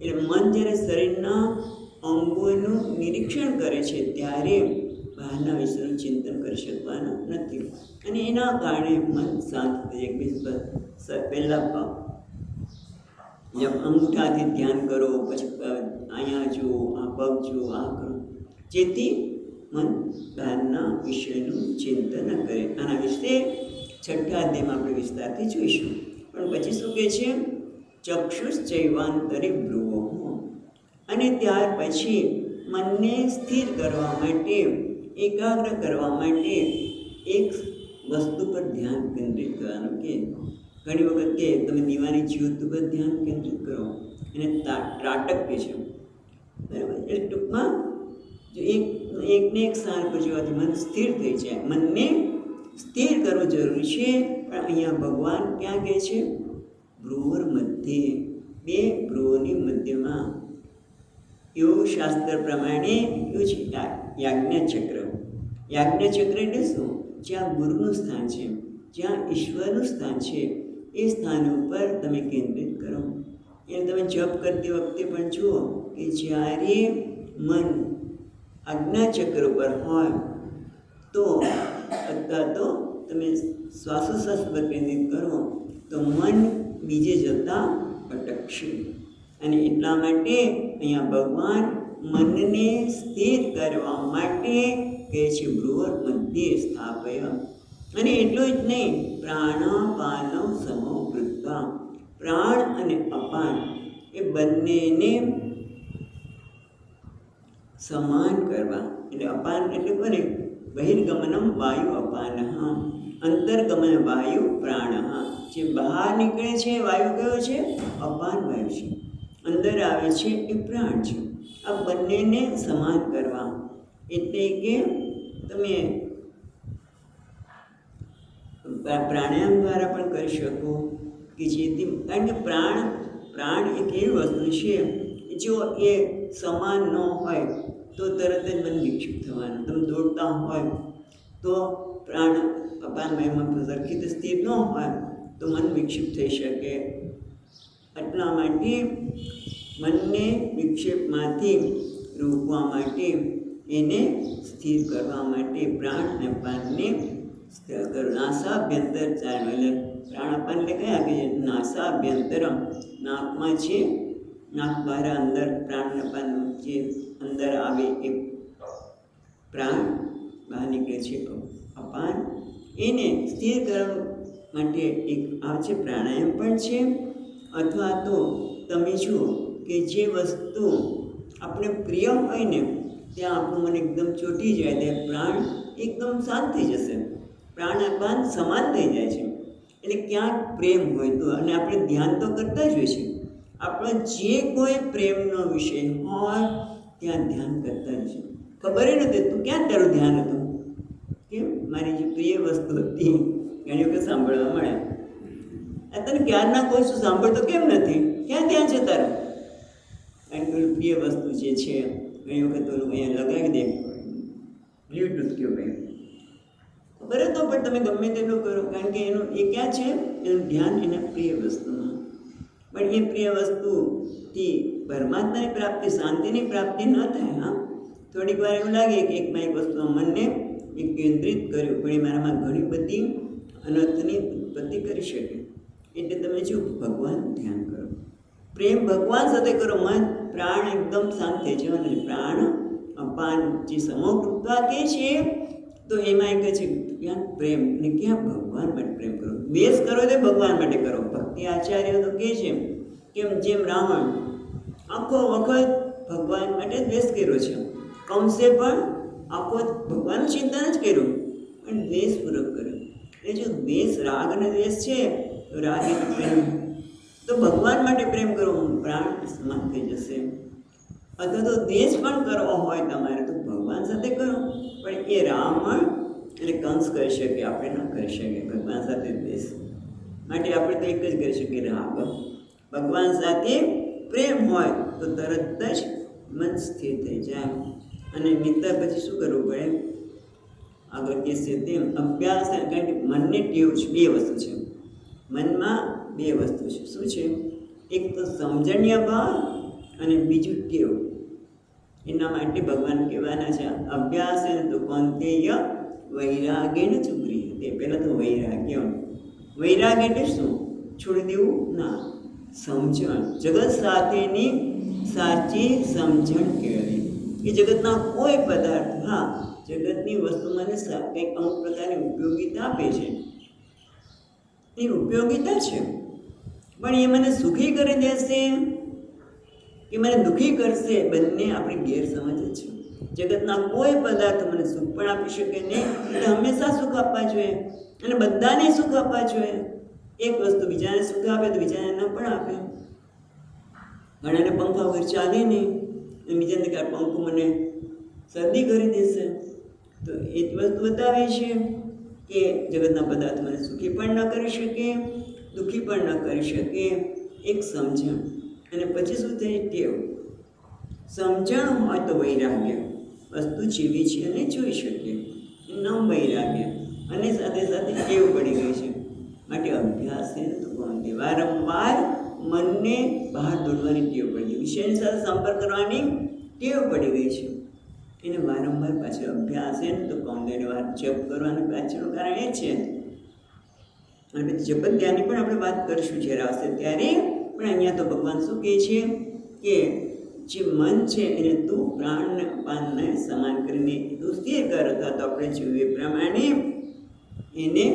એટલે મન જ્યારે શરીરના અંગોનું નિરીક્ષણ કરે છે ત્યારે બહારના વિષયનું ચિંતન કરી શકવાનું નથી. અને એના કારણે મન શાંત થઈ જાય. પહેલાં અંગૂઠાથી ધ્યાન કરો, પછી અહીંયા જુઓ, આ પગ જુઓ, આ કરો, જેથી મન બહારના વિષયનું ચિંતન ન કરે. આના વિશે છઠ્ઠા અધ્યાયમાં આપણે વિસ્તારથી જોઈશું. પણ પછી શું કહે છે? ચક્ષુશ્ચૈવાંતરે ભ્રુવો. અને ત્યાર પછી મનને સ્થિર કરવા માટે, એકાગ્ર કરવા માટે એક વસ્તુ પર ધ્યાન કેન્દ્રિત કરવાનું. કે ઘણી વખત કે તમે દીવાની જ્યોત પર ધ્યાન કેન્દ્રિત કરો, એને ત્રાટક કહે છે, બરાબર? એટલે ટૂંકમાં જો એકને એક સ્થાન પર જોવાથી મન સ્થિર થઈ જાય. મનને સ્થિર કરવું જરૂરી છે. પણ અહીંયા ભગવાન ક્યાં કહે છે? ભ્રુવર મધ્યે, બે ભ્રુવોની મધ્યમાં. એવું શાસ્ત્ર પ્રમાણે એવું છે યાજ્ઞચક્ર. યાજ્ઞચક્ર એટલે શું? જ્યાં ગુરુનું સ્થાન છે, જ્યાં ઈશ્વરનું સ્થાન છે, એ સ્થાન ઉપર તમે કેન્દ્રિત કરો. એટલે તમે જપ કરતી વખતે પણ જુઓ કે જ્યારે મન આજ્ઞાચક્ર પર હોય તો, અથવા તો તમે શ્વાસોશ્વાસ પર કેન્દ્રિત કરો તો મન બીજે જતાં અટકશે. અને એટલા માટે અહીંયા ભગવાન મનને સ્થિર કરવા માટે કહે છે ભ્રુવર મધ્યે સ્થાપય. અને એટલું જ નહીં, પ્રાણાપાન સમો કૃત્વા. પ્રાણ અને અપાન એ બંનેને સમાન કરવા. એટલે અપાન એટલે કોને? બહિર્ગમનમ વાયુ અપાન, અંતર્ગમન વાયુ પ્રાણ. જે બહાર નીકળે છે વાયુ કયો છે? અપાન વાયુ છે. અંદર આવે છે એ પ્રાણ છે. આ બંનેને સમાન કરવા. એટલે કે તમે પ્રાણાયામ દ્વારા પણ કરી શકો કે જેથી, કારણ કે પ્રાણ એક એવી વસ્તુ છે, જો એ સમાન ન હોય તો તરત જ મન વિક્ષિપ્ત થવાનું. તમે દોડતા હોય તો પ્રાણ અપાન વાયુમાં સરખી સ્થિર ન હોય તો મન વિક્ષિપ્ત થઈ શકે. એટલા માટે મનને વિક્ષેપમાંથી રોકવા માટે, એને સ્થિર કરવા માટે પ્રાણ અને અપાનને સ્થિર કરો. નાસાભ્યંતર ચાલુ. એટલે પ્રાણ અપાન એટલે કયા કે નાસાભ્યંતર, નાકમાં છે, નાક બહાર અંદર પ્રાણ અપાન જે અંદર આવે એ પ્રાણ બહાર નીકળે છે અપાન. એને સ્થિર કરવા માટે એક આ છે પ્રાણાયામ પણ છે. અથવા તો તમે જુઓ કે જે વસ્તુ આપણે પ્રિય હોય ને ત્યાં આપણું મન એકદમ ચોંટી જાય, ત્યાં પ્રાણ એકદમ શાંત થઈ જશે. પ્રાણ અપાન સમાન થઈ જાય છે. એટલે ક્યાંક પ્રેમ હોય તો, અને આપણે ધ્યાન તો કરતા જ હોય છે, આપણે જે કોઈ પ્રેમનો વિષય હોય ત્યાં ધ્યાન કરતા જ છે. ખબર નથી તું ક્યાં તારું ધ્યાન હતું, કેમ મારી જે પ્રિય વસ્તુ હતી ઘણી વખત સાંભળવા મળે. આ તને ક્યારના કોઈ શું સાંભળતો કેમ નથી? ક્યાં ધ્યાન છે તારું? કારણ કે પ્રિય વસ્તુ જે છે ઘણી વખત ઓલું અહીંયા લગાવી દે, બ્લ્યુટૂથ કયો ભાઈ, ખબર તો પણ તમે ગમે તેટલું કરો, કારણ કે એનું એ ક્યાં છે? એનું ધ્યાન એના પ્રિય વસ્તુમાં. પણ એ પ્રિય વસ્તુથી પરમાત્માની પ્રાપ્તિ, શાંતિની પ્રાપ્તિ ન થાય. હા, થોડીક વાર એવું લાગે કે એકમાં એક વસ્તુમાં મનને એક કેન્દ્રિત કર્યું, પણ એ મારામાં ઘણી બધી અનર્થની ઉત્પત્તિ કરી શકે. એટલે તમે જો ભગવાન ધ્યાન કરો, પ્રેમ ભગવાન સાથે કરો, મન પ્રાણ એકદમ શાંત થઈ જવાનું. પ્રાણ અપાન જે સમોકૃત્વા કહે છે તો એમાં એક છે ક્યાં પ્રેમ અને ક્યાં ભગવાન માટે પ્રેમ કરો. બેસ કરો તો ભગવાન માટે કરો. ભક્તિ આચાર્ય તો કહે છે કેમ જેમ રાવણ આખો વખત ભગવાન માટે દ્વેષ કર્યો છે. કંસે પણ આખો ભગવાનનું ચિંતન જ કર્યું પણ દ્વેષપૂર્વક કર્યું. એટલે જો દ્વેષ રાગ અને દ્વેષ છે તો રાગ એટલે પ્રેમ, તો ભગવાન માટે પ્રેમ કરો, પ્રાણ સમાન થઈ જશે. અથવા તો દ્વેષ પણ કરવો હોય તમારે તો ભગવાન સાથે કરો, પણ એ રાવણ એટલે કંસ કરી શકે, આપણે ન કરી શકીએ ભગવાન સાથે દ્વેષ. માટે આપણે તો એક જ કરી શકીએ રાગ. ભગવાન સાથે પ્રેમ હોય તો તરત જ મન સ્થિર થઈ જાય. અને મિત્ર પછી શું કરવું પડે? આગળ કહેશે તેમ અભ્યાસ, કારણ કે મનની ટેવ છે, બે વસ્તુ છે મનમાં, બે વસ્તુ છે. શું છે? એક તો સમજણ્ય ભાવ અને બીજું ટેવ. એના માટે ભગવાન કહેવાના છે અભ્યાસ તો કૌંતેય વૈરાગ્યેન ચુગ્રીયતે. પહેલાં તો વૈરાગ્ય. વૈરાગ્ય એટલે શું? છોડી દેવું ના, સમજણ, જગત સાથેની સાચી સમજણ કહેવાય. કે જગતના કોઈ પદાર્થ, હા જગતની વસ્તુ મને કંઈક અમુક પ્રકારની ઉપયોગિતા આપે છે, એ ઉપયોગિતા છે, પણ એ મને સુખી કરી દેશે કે મને દુઃખી કરશે, બંને આપણી ગેરસમજ જ છે. જગતના કોઈ પદાર્થ મને સુખ પણ આપી શકે નહીં, એટલે હંમેશા સુખ આપવા જોઈએ અને બધાને સુખ આપવા જોઈએ. એક વસ્તુ બીજાને સુખ આપે તો બીજાને ન પણ આપે. ઘણાને પંખા વગર ચાલે નહીં, બીજાને કે પંખો મને શરદી કરી દેશે. તો એ જ વસ્તુ બતાવે છે કે જગતના પદાર્થ મને સુખી પણ ન કરી શકે, દુઃખી પણ ન કરી શકે. એક સમજણ, અને પછી શું થાય? ટેવ. સમજણ હોય તો વૈરાગ્ય, વસ્તુ જેવી છે અને જોઈ શકીએ, નામ વૈરાગ્ય. અને સાથે સાથે ટેવ પડી ગઈ છે. માટે અભ્યાસ છે તો કોણ? વારંવાર મનને બહાર દોડવાની ટેવ પડી ગઈ, વિષયની સાથે સંપર્ક કરવાની ટેવ પડી ગઈ છે. એને વારંવાર પાછળ અભ્યાસ છે ને તો કૌંદર્ય વાર જપ કરવાનું પાછળનું કારણ એ છે. અને પછી જપત ધ્યાનની પણ આપણે વાત કરીશું જ્યારે આવશે ત્યારે. પણ અહીંયા તો ભગવાન શું કહે છે કે જે મન છે એને તું પ્રાણને અપાનને સમાન કરીને તું સ્થિર કર. અથવા તો આપણે જોઈએ પ્રમાણે એને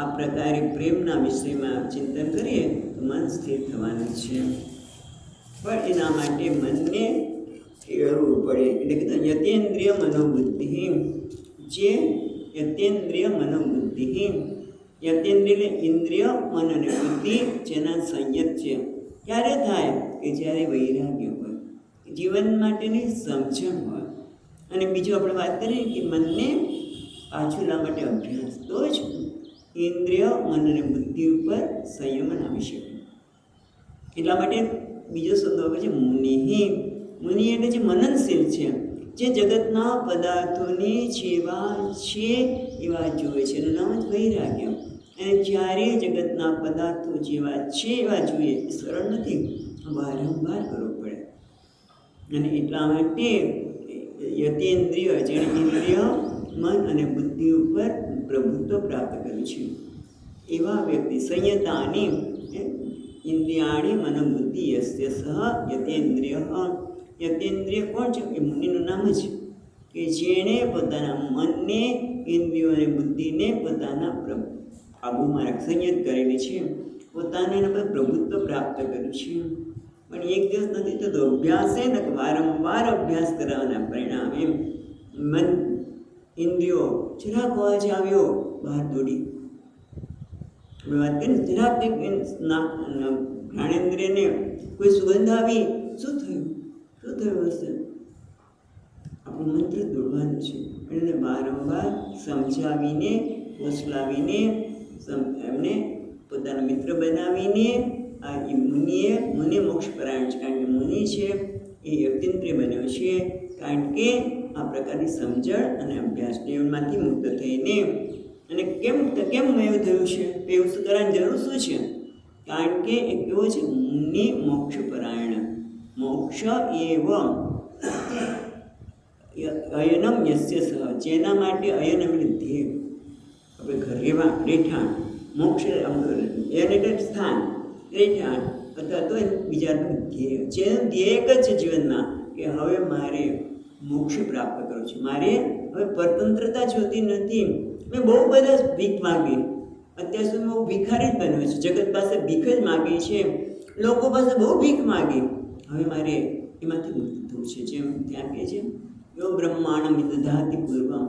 આ પ્રકારે પ્રેમના વિષયમાં ચિંતન કરીએ તો મન સ્થિર થવાનું છે. પણ એના માટે મનને કેળવવું પડે. એટલે કે યતેન્દ્રિય મનોબુદ્ધિ, જે યતેન્દ્રિય મનોબુદ્ધિ, યતેન્દ્રિય એટલે ઇન્દ્રિય, મન અને બુદ્ધિ જેના સંયત છે. ક્યારે થાય? કે જ્યારે વૈરાગ્ય હોય, જીવન માટેની સમજણ હોય. અને બીજું આપણે વાત કરીએ કે મનને પાછું લાવવા માટે અભ્યાસ, તો જ ઇન્દ્રિય, મન અને બુદ્ધિ ઉપર સંયમન આવી શકે. એટલા માટે બીજો શબ્દ આવે છે મુનિ. મુનિ એટલે જે મનનશીલ છે, જે જગતના પદાર્થોની જેવા છે એવા જુએ છે, એનું નામ જ વૈરાગ્ય. અને જ્યારે જગતના પદાર્થો જેવા છે એવા જોઈએ, એ સરળ નથી, વારંવાર કરવું પડે. અને એટલા માટે યતેન્દ્રિય, જેણે ઇન્દ્રિય, મન અને બુદ્ધિ ઉપર પ્રભુત્વ પ્રાપ્ત કર્યું છે એવા વ્યક્તિ સંયતાની ઇન્દ્રિયાણી મનોબુદ્ધિ યસ્ય સહ યતેન્દ્રિય. યતેન્દ્રિય કોણ છે? એ મુનિનું નામ જ, કે જેણે પોતાના મનને, ઇન્દ્રિયો અને બુદ્ધિને પોતાના કાબૂમાં સંયત કરેલી છે, પોતાને એના પર પ્રભુત્વ પ્રાપ્ત કર્યું છે. પણ એક દિવસ નથી થતો, અભ્યાસ છે ને વારંવાર અભ્યાસ કરવાના પરિણામે મન, ઇન્દ્રિયો જરાક અવાજ આવ્યો બહાર દોડી. આપણે વાત કરીએ જરાક ઘ્રાણેન્દ્રિયને કોઈ સુગંધ આવી, શું થયું? શું થયું હશે? આપણું મંત્ર દોડવાનું છે. પણ એને વારંવાર સમજાવીને, પોસલાવીને, એમને પોતાના મિત્ર બનાવીને આ મુનિ મોક્ષપરાયણ છે. કારણ કે મુનિ છે એ યતેન્દ્રિય બન્યો છે, કારણ કે આ પ્રકારની સમજણ અને અભ્યાસ ટેવમાંથી મુક્ત થઈને. અને કેમ એવું થયું છે? એવું શું કરવાની જરૂર શું છે? કારણ કે એ કેવો છે? મુનિ મોક્ષપરાયણ. મોક્ષ એવ અયનમ યસ્ય સહ, જેના માટે અયન એટલે ધ્યેય, આપણે ઘર રહેઠાણ, મોક્ષ અયન એટલે સ્થાન, રહેઠાણ, અથવા તો બીજાનું ધ્યેય. જેનું ધ્યેય એક જ છે જીવનમાં કે હવે મારે મોક્ષ પ્રાપ્ત કરવું છે, મારે હવે પરતંત્રતા જોતી નથી. મેં બહુ બધા ભીખ માગી, અત્યાર સુધી હું ભિખારી જ બન્યો છું, જગત પાસે ભીખ જ માગી છે, લોકો પાસે બહુ ભીખ માગી. હવે મારે એમાંથી મુક્ત થવું છે. જેમ ત્યાં કહે છે યો બ્રહ્માંડ વિદધાતિ પૂર્વમ,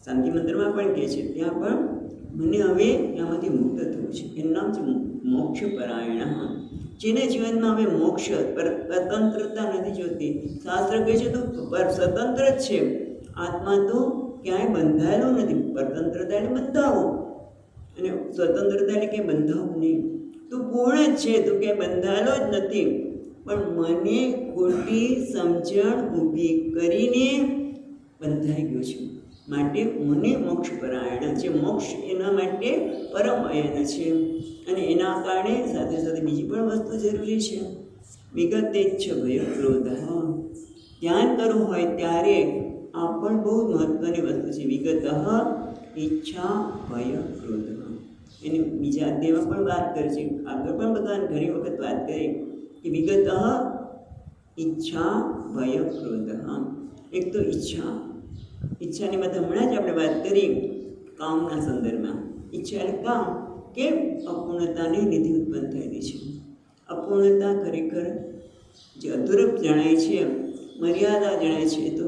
શાંતિ મંત્રમાં પણ કહે છે ત્યાં પણ મને હવે ત્યાંમાંથી મુક્ત થવું છે. એનું નામ છે મોક્ષ પરાયણ. જેને જીવનમાં હવે મોક્ષ સ્વતંત્રતા નથી જોતી. શાસ્ત્ર કહે છે તું સ્વતંત્ર જ છે, આત્મા તો ક્યાંય બંધાયેલો નથી. સ્વતંત્રતા એટલે બંધાવો, અને સ્વતંત્રતા એટલે ક્યાંય બંધાવું નહીં. તું પૂર્ણ જ છે, તું ક્યાંય બંધાયેલો જ નથી. પણ મને ખોટી સમજણ ઊભી કરીને બંધાઈ ગયો છું. માટે મને મોક્ષ પરાયણ છે. મોક્ષ એના માટે પરમ અયન છે. અને એના કારણે સાથે સાથે બીજી પણ વસ્તુ જરૂરી છે. વિગતેચ્છ ભય ક્રોધ. ધ્યાન કરવું હોય ત્યારે આ પણ બહુ મહત્વની વસ્તુ છે. વિગત ઈચ્છા ભય ક્રોધ. એની બીજા અધ્યાયમાં પણ વાત કરી છે, આગળ પણ બધાને ઘણી વખત વાત કરી કે વિગત ઈચ્છા ભય ક્રોધ. એક તો ઈચ્છાની વાત હમણાં જ આપણે વાત કરી કામના સંદર્ભમાં. ઈચ્છા એટલે કામ, કે અપૂર્ણતાની નિધિ ઉત્પન્ન થયેલી છે. અપૂર્ણતા ખરેખર જે અધૂરપ જણાય છે, મર્યાદા જણાય છે, તો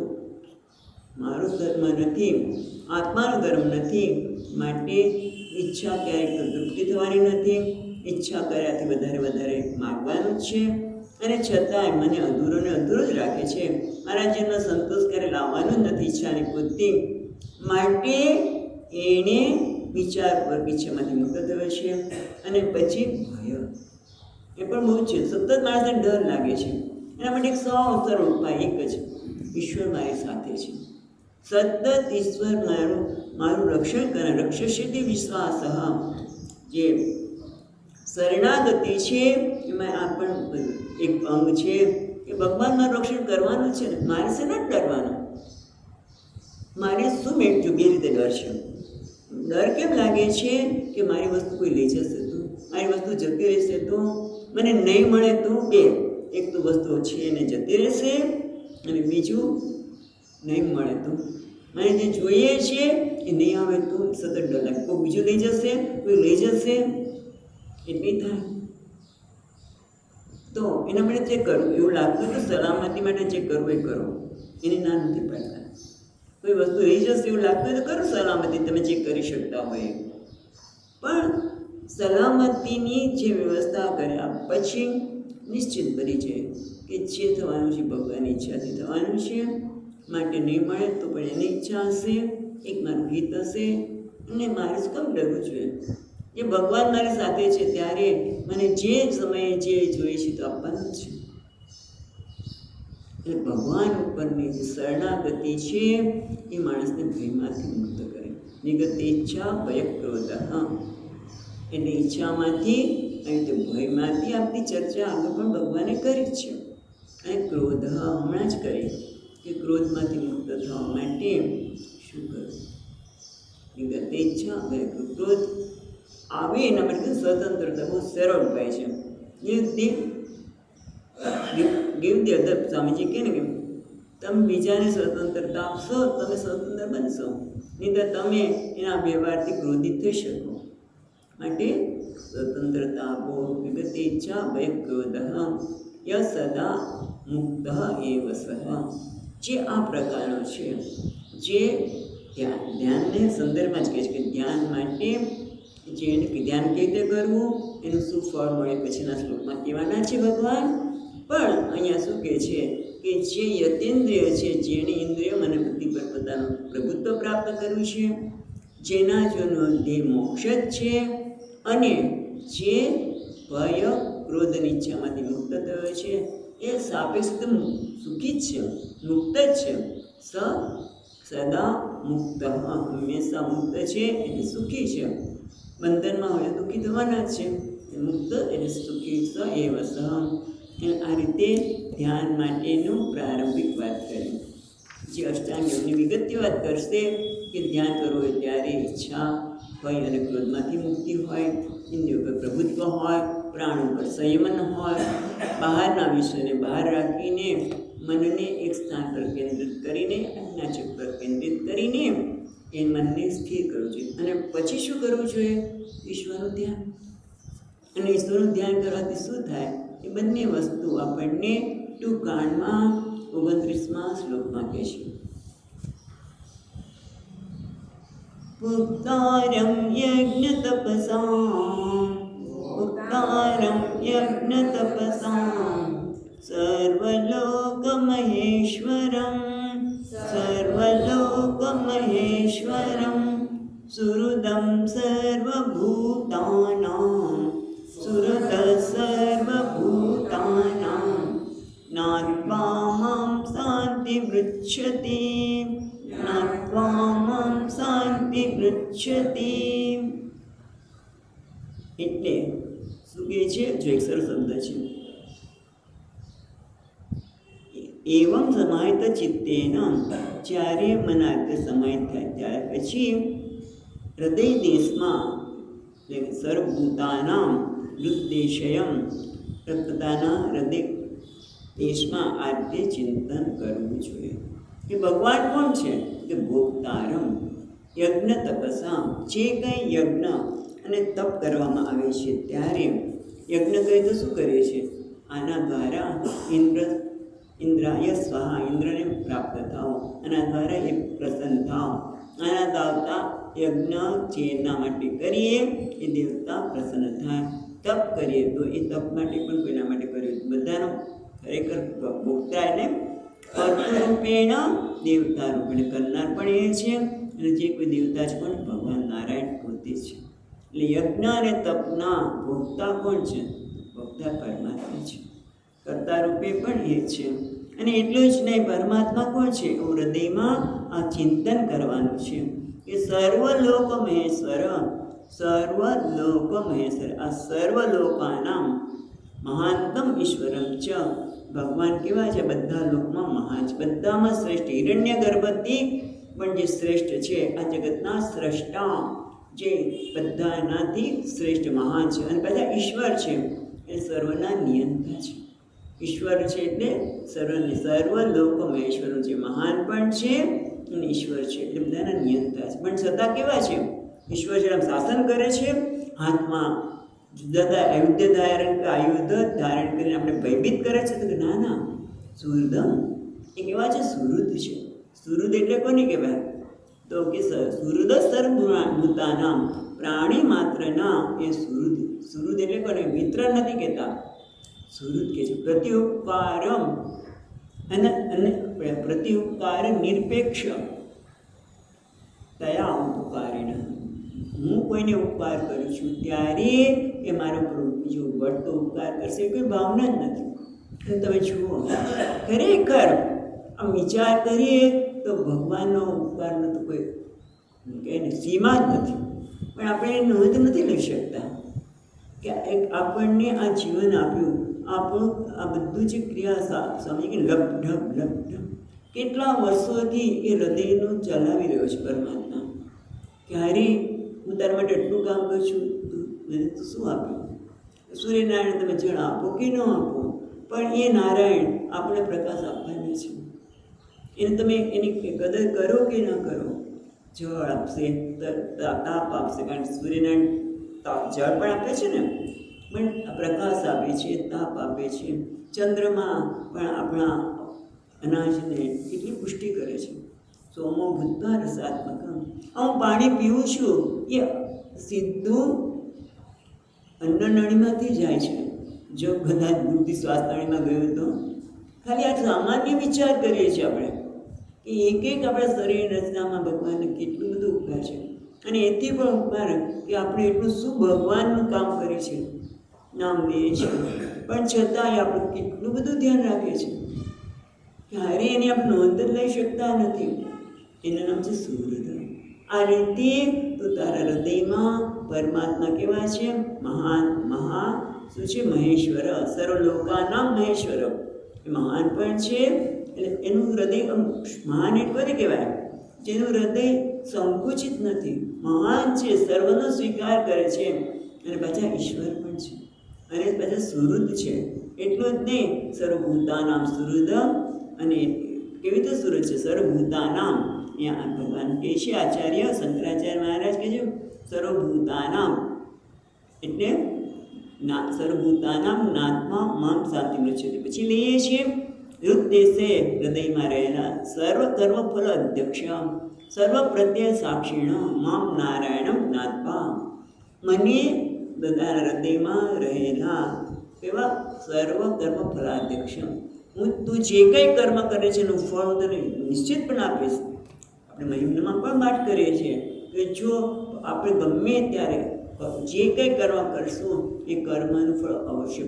મારો ધર્મ નથી, આત્માનો ધર્મ નથી. માટે ઈચ્છા ક્યારેક તૃપ્તિ થવાની નથી. ઈચ્છા કર્યાથી વધારે માગવાનું છે, અને છતાંય મને અધૂરો ને અધૂરો જ રાખે છે. મારા જીવનનો સંતોષ ક્યારે લાવવાનું જ નથી ઈચ્છાની પૂર્તિ. માટે એણે વિચારપૂર્વક ઈચ્છામાંથી મુક્ત થયો છે. અને પછી ભય, એ પણ બહુ છે. સતત માણસને ડર લાગે છે. એના માટે એક સરળ ઉપાય એક જ, ઈશ્વર મારી સાથે છે. સતત ઈશ્વર મારું રક્ષણ કરે. રક્ષસ્યતિ વિશ્વાસ. જે શરણાગતિ છે એમાં આ પણ એક અંગ છે કે ભગવાન મારું રક્ષણ કરવાનું છે ને, મારે છે ને ડરવાનું. મારે શું જો બે રીતે ડર છે. ડર કેમ લાગે છે કે મારી વસ્તુ કોઈ લઈ જશે તો, મારી વસ્તુ જતી રહેશે તો, મને નહીં મળે તો. એક તો વસ્તુ છે એને જતી રહેશે, અને બીજું નહીં મળે તો, મને જે જોઈએ છે એ નહીં આવે તો સતત ડર લાગે. કોઈ બીજું લઈ જશે, કોઈ લઈ જશે, એટલી થાય. તો એના માટે ચેક કરવું. એવું લાગતું તો સલામતી માટે ચેક કરવું એ કરો, એની ના નથી પાડતા. કોઈ વસ્તુ લઈ જશે એવું લાગતું હોય તો કરો સલામતી, તમે ચેક કરી શકતા હોય. પણ સલામતીની જે વ્યવસ્થા કર્યા પછી નિશ્ચિત બની જાય કે જે થવાનું છે ભગવાનની ઈચ્છાથી થવાનું છે. માટે નહીં મળે તો પણ એની ઈચ્છા હશે, એક મારું હિત હશે, અને મારે શું કામ ડરવું જોઈએ? જે ભગવાન મારી સાથે છે ત્યારે મને જે સમયે જે જોઈએ છે તો આપવાનું જ છે. એટલે ભગવાન ઉપરની જે શરણાગતિ છે એ માણસને ભયમાંથી મુક્ત કરે. વિગત ઈચ્છા ભય ક્રોધ. એટલે ઈચ્છામાંથી અને તે ભયમાંથી આપણી ચર્ચા આગળ પણ ભગવાને કરી છે. અને ક્રોધ હમણાં જ કરી કે ક્રોધમાંથી મુક્ત થવા માટે શું કરવું? વિગત ઈચ્છા ભય ક્રોધ આવે એના માટે સ્વતંત્રતા બહુ સરળ ઉપાય છે. Give the other. સ્વામીજી કહે ને કે તમે બીજાને સ્વતંત્રતા આપશો, તમે સ્વતંત્ર બનશો, નહીં તો તમે એના વ્યવહારથી ક્રોધિત થઈ શકો. માટે સ્વતંત્રતા આપો. વિગત ઈચ્છા ભય ક્રોધ ય સદા મુક્ત એવ સહ. જે આ પ્રકારનો છે, જે ધ્યાનને સંદર્ભમાં જ કહે છે કે ધ્યાન માટે જે ધ્યાન કેવી રીતે કરવું, એનું શું ફળ મળે પછીના શ્લોકમાં કહેવાના છે ભગવાન. પણ અહીંયા શું કહે છે કે જે યતેન્દ્રિય છે, જેની ઇન્દ્રિય મને બુદ્ધિ પર પોતાનું પ્રભુત્વ પ્રાપ્ત કર્યું છે, જેના જોનો ધ્યેય મોક્ષ જ છે, અને જે ભય ક્રોધની ઈચ્છામાંથી મુક્ત થયો છે, એ સાપેક્ષ સુખી જ છે, મુક્ત જ છે. સદા મુક્ત, હંમેશા મુક્ત છે એટલે સુખી છે. બંધનમાં હોય દુઃખી થવાના જ છે. મુક્ત એટલે સુખી સ એવ સહ. આ રીતે ધ્યાન માટેનું પ્રારંભિક વાત કરી. જે અષ્ટાંગ યોગની વિગતની વાત કરશે કે ધ્યાન કરવું હોય ત્યારે ઈચ્છા ભય અને ક્રોધમાંથી મુક્તિ હોય, ઇન્દ્રિયો પર પ્રભુત્વ હોય, પ્રાણ ઉપર સંયમન હોય, બહારના વિશ્વને બહાર રાખીને મનને એક સ્થાન પર કેન્દ્રિત કરીને, આજ્ઞાચક પર કેન્દ્રિત કરીને એ મનને સ્થિર કરવું જોઈએ. અને પછી શું કરવું જોઈએ? ઈશ્વરનું ધ્યાન. અને ઈશ્વરનું ધ્યાન કરવાથી શું થાય? એ બંને વસ્તુ આપણને ટૂંકાણમાં 29મા શ્લોકમાં કહે છે. ઉપકારમ યજ્ઞ તપસામ સર્વલોકમહેશ્વરમ સુહૃદં સર્વભૂતાનાં જ્ઞાત્વા માં શાંતિપૃચ્છતિ. એટલે શું કહે છે? જો એક સરસ શબ્દ છે, એવમ સમાહિત ચિત્તેન, જ્યારે મનાતે સમાહિત થાય ત્યાર પછી હૃદય દેશમાં સર્વભૂતાનાં હૃદયશયમ, પોતાના હૃદય દેશમાં આદ્ય ચિંતન કરવું જોઈએ કે ભગવાન કોણ છે? કે ભોક્તારમ યજ્ઞ તપસા, જે કંઈ યજ્ઞ અને તપ કરવામાં આવે છે ત્યારે યજ્ઞ કહે તો શું કરે છે? આના દ્વારા ઇન્દ્રાય સ્વાહા, ઇન્દ્રને પ્રાપ્ત થાઓ, આના દ્વારા એ પ્રસન્ન થાઓ. આના દાવતા યજ્ઞ જેના માટે કરીએ એ દેવતા પ્રસન્ન થાય. તપ કરીએ તો એ તપ માટે પણ કોઈના માટે કરીએ બધાનો ખરેખર ભોગતા એટલે રૂપેણ દેવતા રૂપેણ કરનાર પણ એ છે, અને જે કોઈ દેવતા છે પણ ભગવાન નારાયણ પોતે છે. એટલે યજ્ઞ અને તપના ભોગતા કોણ છે? ભોગતા પરમાત્મા છે, કર્તા રૂપે પણ એ છે. અને એટલું જ નહીં, પરમાત્મા કોણ છે? હૃદયમાં આ ચિંતન કરવાનું છે કે સર્વલોક મહેશ્વર, આ સર્વલોકાનામ મહાનતમ ઈશ્વરમ ચ, ભગવાન કેવા છે? બધા લોકમાં મહાન છે, બધામાં શ્રેષ્ઠ. હિરણ્ય ગર્ભથી પણ જે શ્રેષ્ઠ છે, આ જગતના શ્રેષ્ઠા, જે બધાનાથી શ્રેષ્ઠ મહાન છે. અને બધા ઈશ્વર છે, એ સર્વના નિયંતા છે. ઈશ્વર છે એટલે સર્વલોકમાં ઈશ્વર છે, મહાન પણ છે અને ઈશ્વર છે એટલે બધાના નિયંતા છે. પણ છતાં કેવા છે? ઈશ્વર છે, શાસન કરે છે, હાથમાં જુદા આયુધ ધારણ કરીને આપણે ભયભીત કરે છે. તો ના ના, સુહૃદમ એ કેવા છે? સુહૃદ છે. સુહૃદ એટલે કોને કહેવાય? તો કે સુહૃદ સર્વભૂતાનામ, પ્રાણી માત્રના એ સુહૃદ. સુહૃદ એટલે કોને? મિત્ર નથી કહેતા, સુહૃદ કે છે. પ્રત્યુપકારમ અને પ્રત્યુપકાર નિરપેક્ષ તયા ઉપકારીણ, હું કોઈને ઉપકાર કરું છું ત્યારે એ મારો પર બીજો વળતો ઉપકાર કરશે, કોઈ ભાવના જ નથી. અને તમે જુઓ, ખરેખર આમ વિચાર કરીએ તો ભગવાનનો ઉપકારનો તો કોઈ કહે ને સીમા જ નથી. પણ આપણે નોંધ નથી લઈ શકતા કે આપણને આ જીવન આપ્યું, આપણું આ બધું જે ક્રિયા સમજી કે લપઢપ કેટલા વર્ષોથી એ હૃદયનું ચલાવી રહ્યો છે પરમાત્મા. ક્યારે હું તારા માટે એટલું કામ કરું છું, મને તો શું આપ્યું? સૂર્યનારાયણ તમે જળ આપો કે ન આપો, પણ એ નારાયણ આપણે પ્રકાશ આપવાના છે. એને તમે એની કદર કરો કે ન કરો, જળ આપશે, તાપ આપશે. કારણ કે સૂર્યનારાયણ જળ પણ આપે છે ને, પણ પ્રકાશ આપે છે, તાપ આપે છે. ચંદ્રમા પણ આપણા અનાજને કેટલી પુષ્ટિ કરે છે. સોમો ભૂતવા રસાત્મક, હું પાણી પીવું છું એ સીધું અન્નનળીમાંથી જાય છે. જો બધા બુદ્ધિ શ્વાસનળીમાં ગયું તો ખાલી આ સામાન્ય વિચાર કરીએ છીએ આપણે કે એક આપણા શરીર રચનામાં ભગવાનને કેટલું બધું ઉપકાર છે. અને એથી પણ ઉપકાર કે આપણે એટલું શું ભગવાનનું કામ કરીએ છીએ, નામ લઈએ છીએ, પણ છતાંય આપણે કેટલું બધું ધ્યાન રાખીએ છીએ. ક્યારે એની આપણે નોંધ જ લઈ શકતા નથી. એનું નામ છે સુહૃદ. આ રીતે તો તારા હૃદયમાં પરમાત્મા કેવા છે? મહાન શું છે? મહેશ્વર, સર્વલોકાનામ મહેશ્વર, એ મહાન પણ છે. એટલે એનું હૃદય મહાન એટલે કહેવાય જેનું હૃદય સંકુચિત નથી, મહાન છે, સર્વનો સ્વીકાર કરે છે, અને પાછા ઈશ્વર પણ છે, અને પાછા સુહૃદ છે. એટલું જ નહીં, સર્વભૂતાનામ સુહૃદ. અને કેવી રીતે સુહૃદ છે? સર્વભૂતાનામ, અહીંયા ભગવાન કહે છે, આચાર્ય શંકરાચાર્ય મહારાજ કહે છે સર્વભૂતાનામ એટલે સર્વભૂતાનામ નાત્મા મામ શાંતિ મૃચ્છતે. પછી લઈએ છીએ હૃદયસે, હૃદયમાં રહેલા સર્વ કર્મ ફલ અધ્યક્ષ સર્વ પ્રત્યય સાક્ષીણ મામ નારાયણમ નાત્મા. મને બધાના હૃદયમાં રહેલા એવા સર્વ કર્મ ફલાધ્યક્ષ, હું તું જે કંઈ કર્મ કરે છે એનું ફળ હું તને નિશ્ચિત પણ આપીશ. આપણે મહિમામાં પણ વાત કરીએ છીએ કે જો આપણે ગમે ત્યારે જે કંઈ કર્મ કરશું એ કર્મનું ફળ અવશ્ય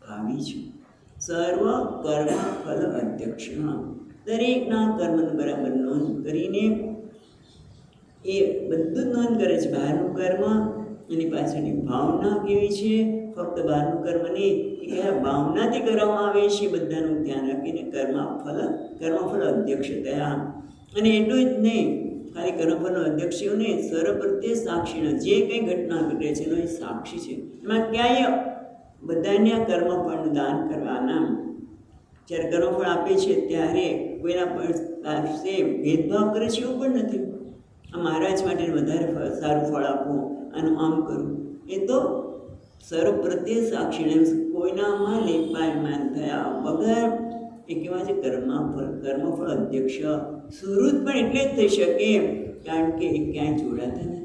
ભાવી છે. સર્વ કર્મ ફલ અધ્યક્ષ, દરેકના કર્મનું બરાબર નોંધ કરીને એ બધું નોંધ કરે છે. બહારનું કર્મ એની પાછળની ભાવના કેવી છે, ફક્ત બહારનું કર્મ નહીં, એ કયા ભાવનાથી કરવામાં આવે છે બધાનું ધ્યાન રાખીને કર્મફળ અધ્યક્ષ થયા. અને એટલું જ નહીં, ખાલી કર્મફળનો અધ્યક્ષ એવું નહીં, સર્વ પ્રત્યે સાક્ષીના જે કંઈ ઘટના ઘટે છે એનો એ સાક્ષી છે. એમાં ક્યાંય બધાને આ કર્મફળનું દાન કરવાના, જ્યારે કર્મફળ આપે છે ત્યારે કોઈના પાસે ભેદભાવ કરે છે એવું પણ નથી. આ મહારાજ માટે વધારે સારું ફળ આપવું, આનું આમ કરવું, એ તો સર્વ પ્રત્યે સાક્ષીને કોઈનામાં લેપાયમાન થયા વગર એ કહેવાય છે કર્મફળ અધ્યક્ષ. સુહૃદ પણ એટલે જ થઈ શકે કારણ કે એ ક્યાંય જોડાતા નથી.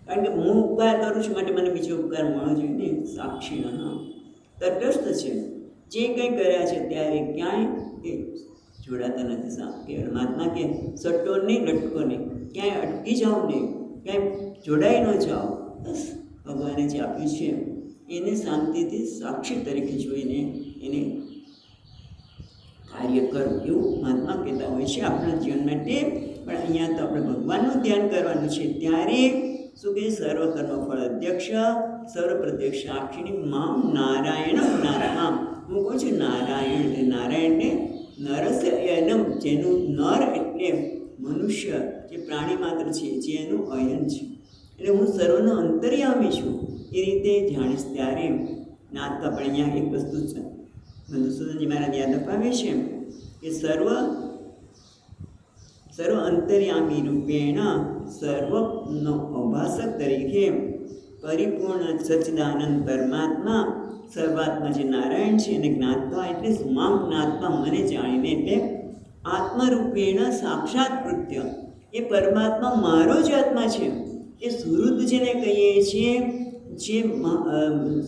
કારણ કે હું ઉપકાર કરું છું માટે મને બીજો ઉપકાર મળવો જોઈએ ને. સાક્ષી તટસ્થ છે, જે કંઈ કર્યા છે ત્યારે ક્યાંય એ જોડાતા નથી. કે મહાત્મા કે સટ્ટો નહીં, લટકો નહીં, ક્યાંય અટકી જાઓ નહીં, ક્યાંય જોડાઈ ન જાઓ. બસ ભગવાને જે આપ્યું છે એને શાંતિથી સાક્ષી તરીકે જોઈને એને કાર્ય કરવું, એવું મહાત્મા કહેતા હોય છે આપણા જીવન માટે. પણ અહીંયા તો આપણે ભગવાનનું ધ્યાન કરવાનું છે ત્યારે શું કહે, સર્વ કર્મ ફળ અધ્યક્ષ સર્વ પ્રત્યક્ષ સાક્ષીની મામ નારાયણ નાત્મા. હું કહું છું નારાયણ, નારાયણને નરસ્ય અયનમ, જેનું નર એટલે મનુષ્ય, જે પ્રાણી માત્ર છે, જેનું અયન છે, એટલે હું સર્વનો અંતર્યામી છું એ રીતે જાણીશ ત્યારે નાથ. તો આપણે અહીંયા એક વસ્તુ છે મધુસૂદનજી મહારાજ યાદ અપાવે છે કે સર્વ અંતર્યામી રૂપેણ સર્વનો અભાસક તરીકે પરિપૂર્ણ સચ્ચિદાનંદ પરમાત્મા સર્વાત્મા જે નારાયણ છે એને જ્ઞાત્વા એટલે મામ જ્ઞાત્વા, મને જાણીને, એટલે આત્મરૂપેણ સાક્ષાત કૃત્ય, એ પરમાત્મા મારો જ આત્મા છે. એ સુહૃદ જેને કહીએ છીએ, જે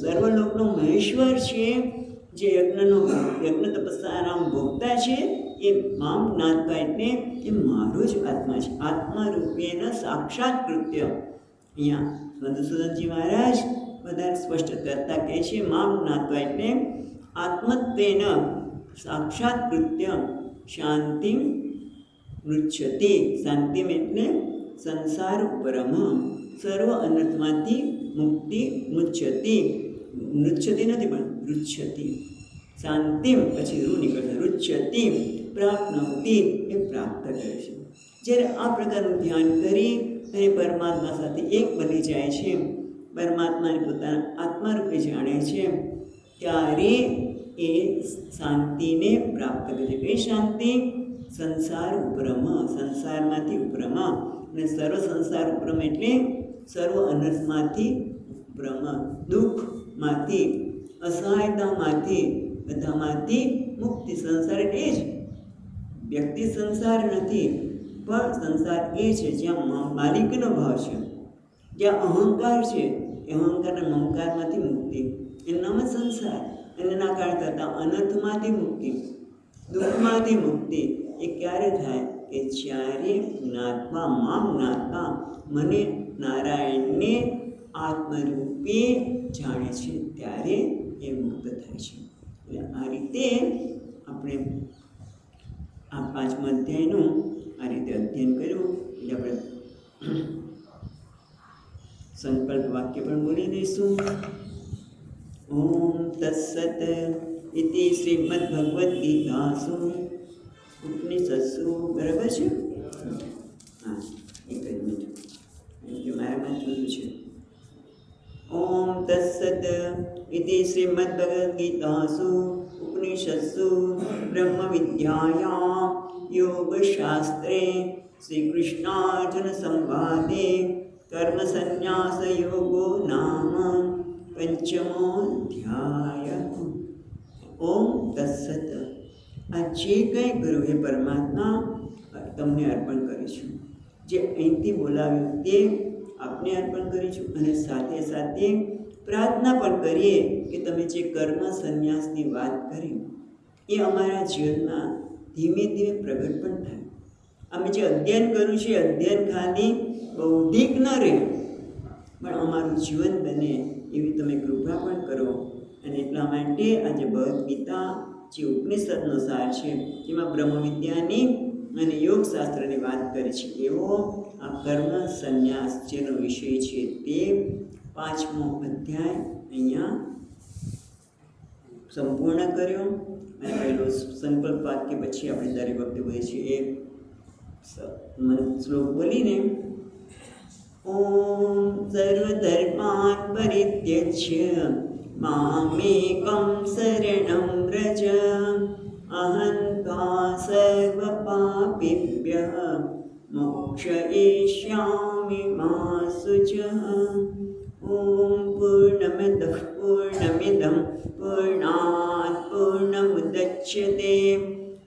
સર્વલોકનો મહેશ્વર છે, જે યજ્ઞ તપસ્યાના ભોગતા છે, એ મામ જ્ઞાત્વા એટલે એ મારો જ આત્મા છે. આત્મરૂપેણ સાક્ષાત કૃત્ય. અહીંયા મધુસૂદનજી મહારાજ વધારે સ્પષ્ટ કરતા કહે છે મામ જ્ઞાત્વા એટલે આત્મત્વેન સાક્ષાત કૃત્ય શાંતિ મૃચ્છતિ. શાંતિમ એટલે સંસાર ઉપરમ, સર્વ અનર્થમાંથી મુક્તિ મુચ્છતિ. મૃચ્છતિ નથી પણ રુચ્છતિ. શાંતિમ પછી રૂ નીકળશે, રુચ્છતિ પ્રાપ્નોતિ એ પ્રાપ્ત કરે છે. જ્યારે આ પ્રકારનું ધ્યાન કરી અને પરમાત્મા સાથે એક બની જાય છે, પરમાત્માને પોતાના આત્મા રૂપે જાણે છે, ત્યારે એ શાંતિને પ્રાપ્ત કરે છે. એ શાંતિ સંસાર ઉપરમ, સંસારમાંથી ઉપરમ, અને સર્વ સંસાર ઉપરમ એટલે સર્વ અનર્થમાંથી ઉપરમ, દુઃખમાંથી, અસહાયતામાંથી, બધામાંથી મુક્તિ. સંસાર એટલે એ જ, વ્યક્તિ સંસાર નથી, પણ સંસાર એ છે જ્યાં માલિકનો ભાવ છે, જ્યાં અહંકાર છે, એ અહંકારના મમકારમાંથી મુક્તિ, એનું નામ જ સંસાર. અને એના કારણે થતા અનર્થમાંથી મુક્તિ, દુઃખમાંથી મુક્તિ એ ક્યારે થાય કે જ્યારે જ્ઞાત્મા મામ જ્ઞાત્મા, મને નારાયણને આત્મરૂપે જાણે છે ત્યારે એ મુક્ત થાય છે. એટલે આ રીતે આપણે આ 5મા અધ્યાયનું આ રીતે અધ્યયન કર્યું. એટલે આપણે સંકલ્પ વાક્ય પણ બોલી દઈશું. ઓમ તત્સત ઇતિ શ્રીમદ ભગવદ્ ગીતાસુ ઉપનિષત્સુ. બરાબર છે? હા, એક જ મિનિટ, મારામાં જોયું છે. ઓમ તત્સત ઇતિ શ્રીમદ ભગવદ્ ગીતાસુ ઉપનિષત્સુ બ્રહ્મ વિદ્યાયાં યોગશાસ્ત્રે શ્રી કૃષ્ણાર્જુન સંવાદે કર્મ સંન્યાસ યોગો નામ 5મો આ જે કંઈ કર્યું એ પરમાત્મા તમને અર્પણ કરીશું. જે અહીંથી બોલાવ્યું તે આપને અર્પણ કરીશું અને સાથે સાથે પ્રાર્થના પણ કરીએ કે તમે જે કર્મ સંન્યાસની વાત કરી એ અમારા જીવનમાં ધીમે ધીમે પ્રગટ પણ થાય. અમે જે અધ્યયન કર્યું છે અધ્યયન ખાલી બૌદ્ધિક ન રહે પણ અમારું જીવન બને એવી તમે કૃપા પણ કરો. અને એટલા માટે આજે ભગવદ્ ગીતા જે ઉપનિષદનો સાર છે એમાં બ્રહ્મવિદ્યાની અને યોગશાસ્ત્રની વાત કરી છે. એવો આ કર્મ સંન્યાસ જેનો વિષય છે તે 5મો અધ્યાય અહીંયા સંપૂર્ણ કર્યો. અને પહેલો સંકલ્પ વાક્ય પછી આપણે દરેક વખતે બોલીએ છીએ એ શ્લોક બોલીને ઓમ સર્વધર્માન પરિત્યજ્ય મામેકં શરણં વ્રજ અહં ત્વા સર્વપાપેભ્યઃ મોક્ષયિષ્યામિ મા શુચઃ. ઓમ પૂર્ણમદઃ પૂર્ણમિદં પૂર્ણાત પૂર્ણમુદચ્યતે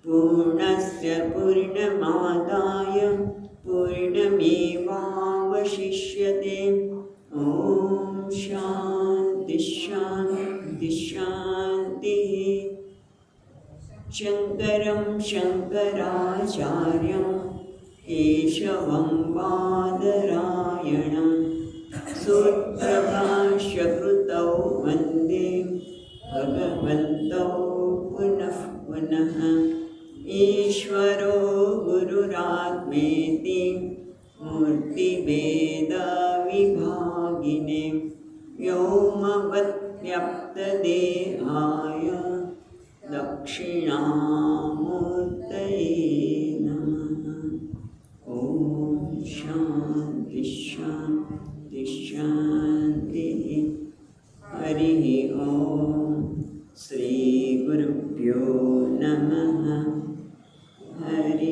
પૂર્ણસ્ય પૂર્ણમાદાય પૂર્ણમેવાવશિષ્યતે. ઓમ શાંતિ શાંતિ શાંતિ. શંકરં શંકરાચાર્યં કેશવં બાદરાયણં સૂત્રભાષ્યકૃતૌ વંદે ભગવन्तौ પુનઃ પુનઃ. ઈશ્વરો ગુરુરાત્મેતિ મૂર્તિભેદવિભાગિને વ્યોમવદ્વ્યાપ્તદેહાય દક્ષિણામૂર્તયે નમઃ. ઓમ શાંતિ શાંતિ શાંતિ. હરિ ઓમ. શ્રી ગુરુભ્યો નમઃ. હરિ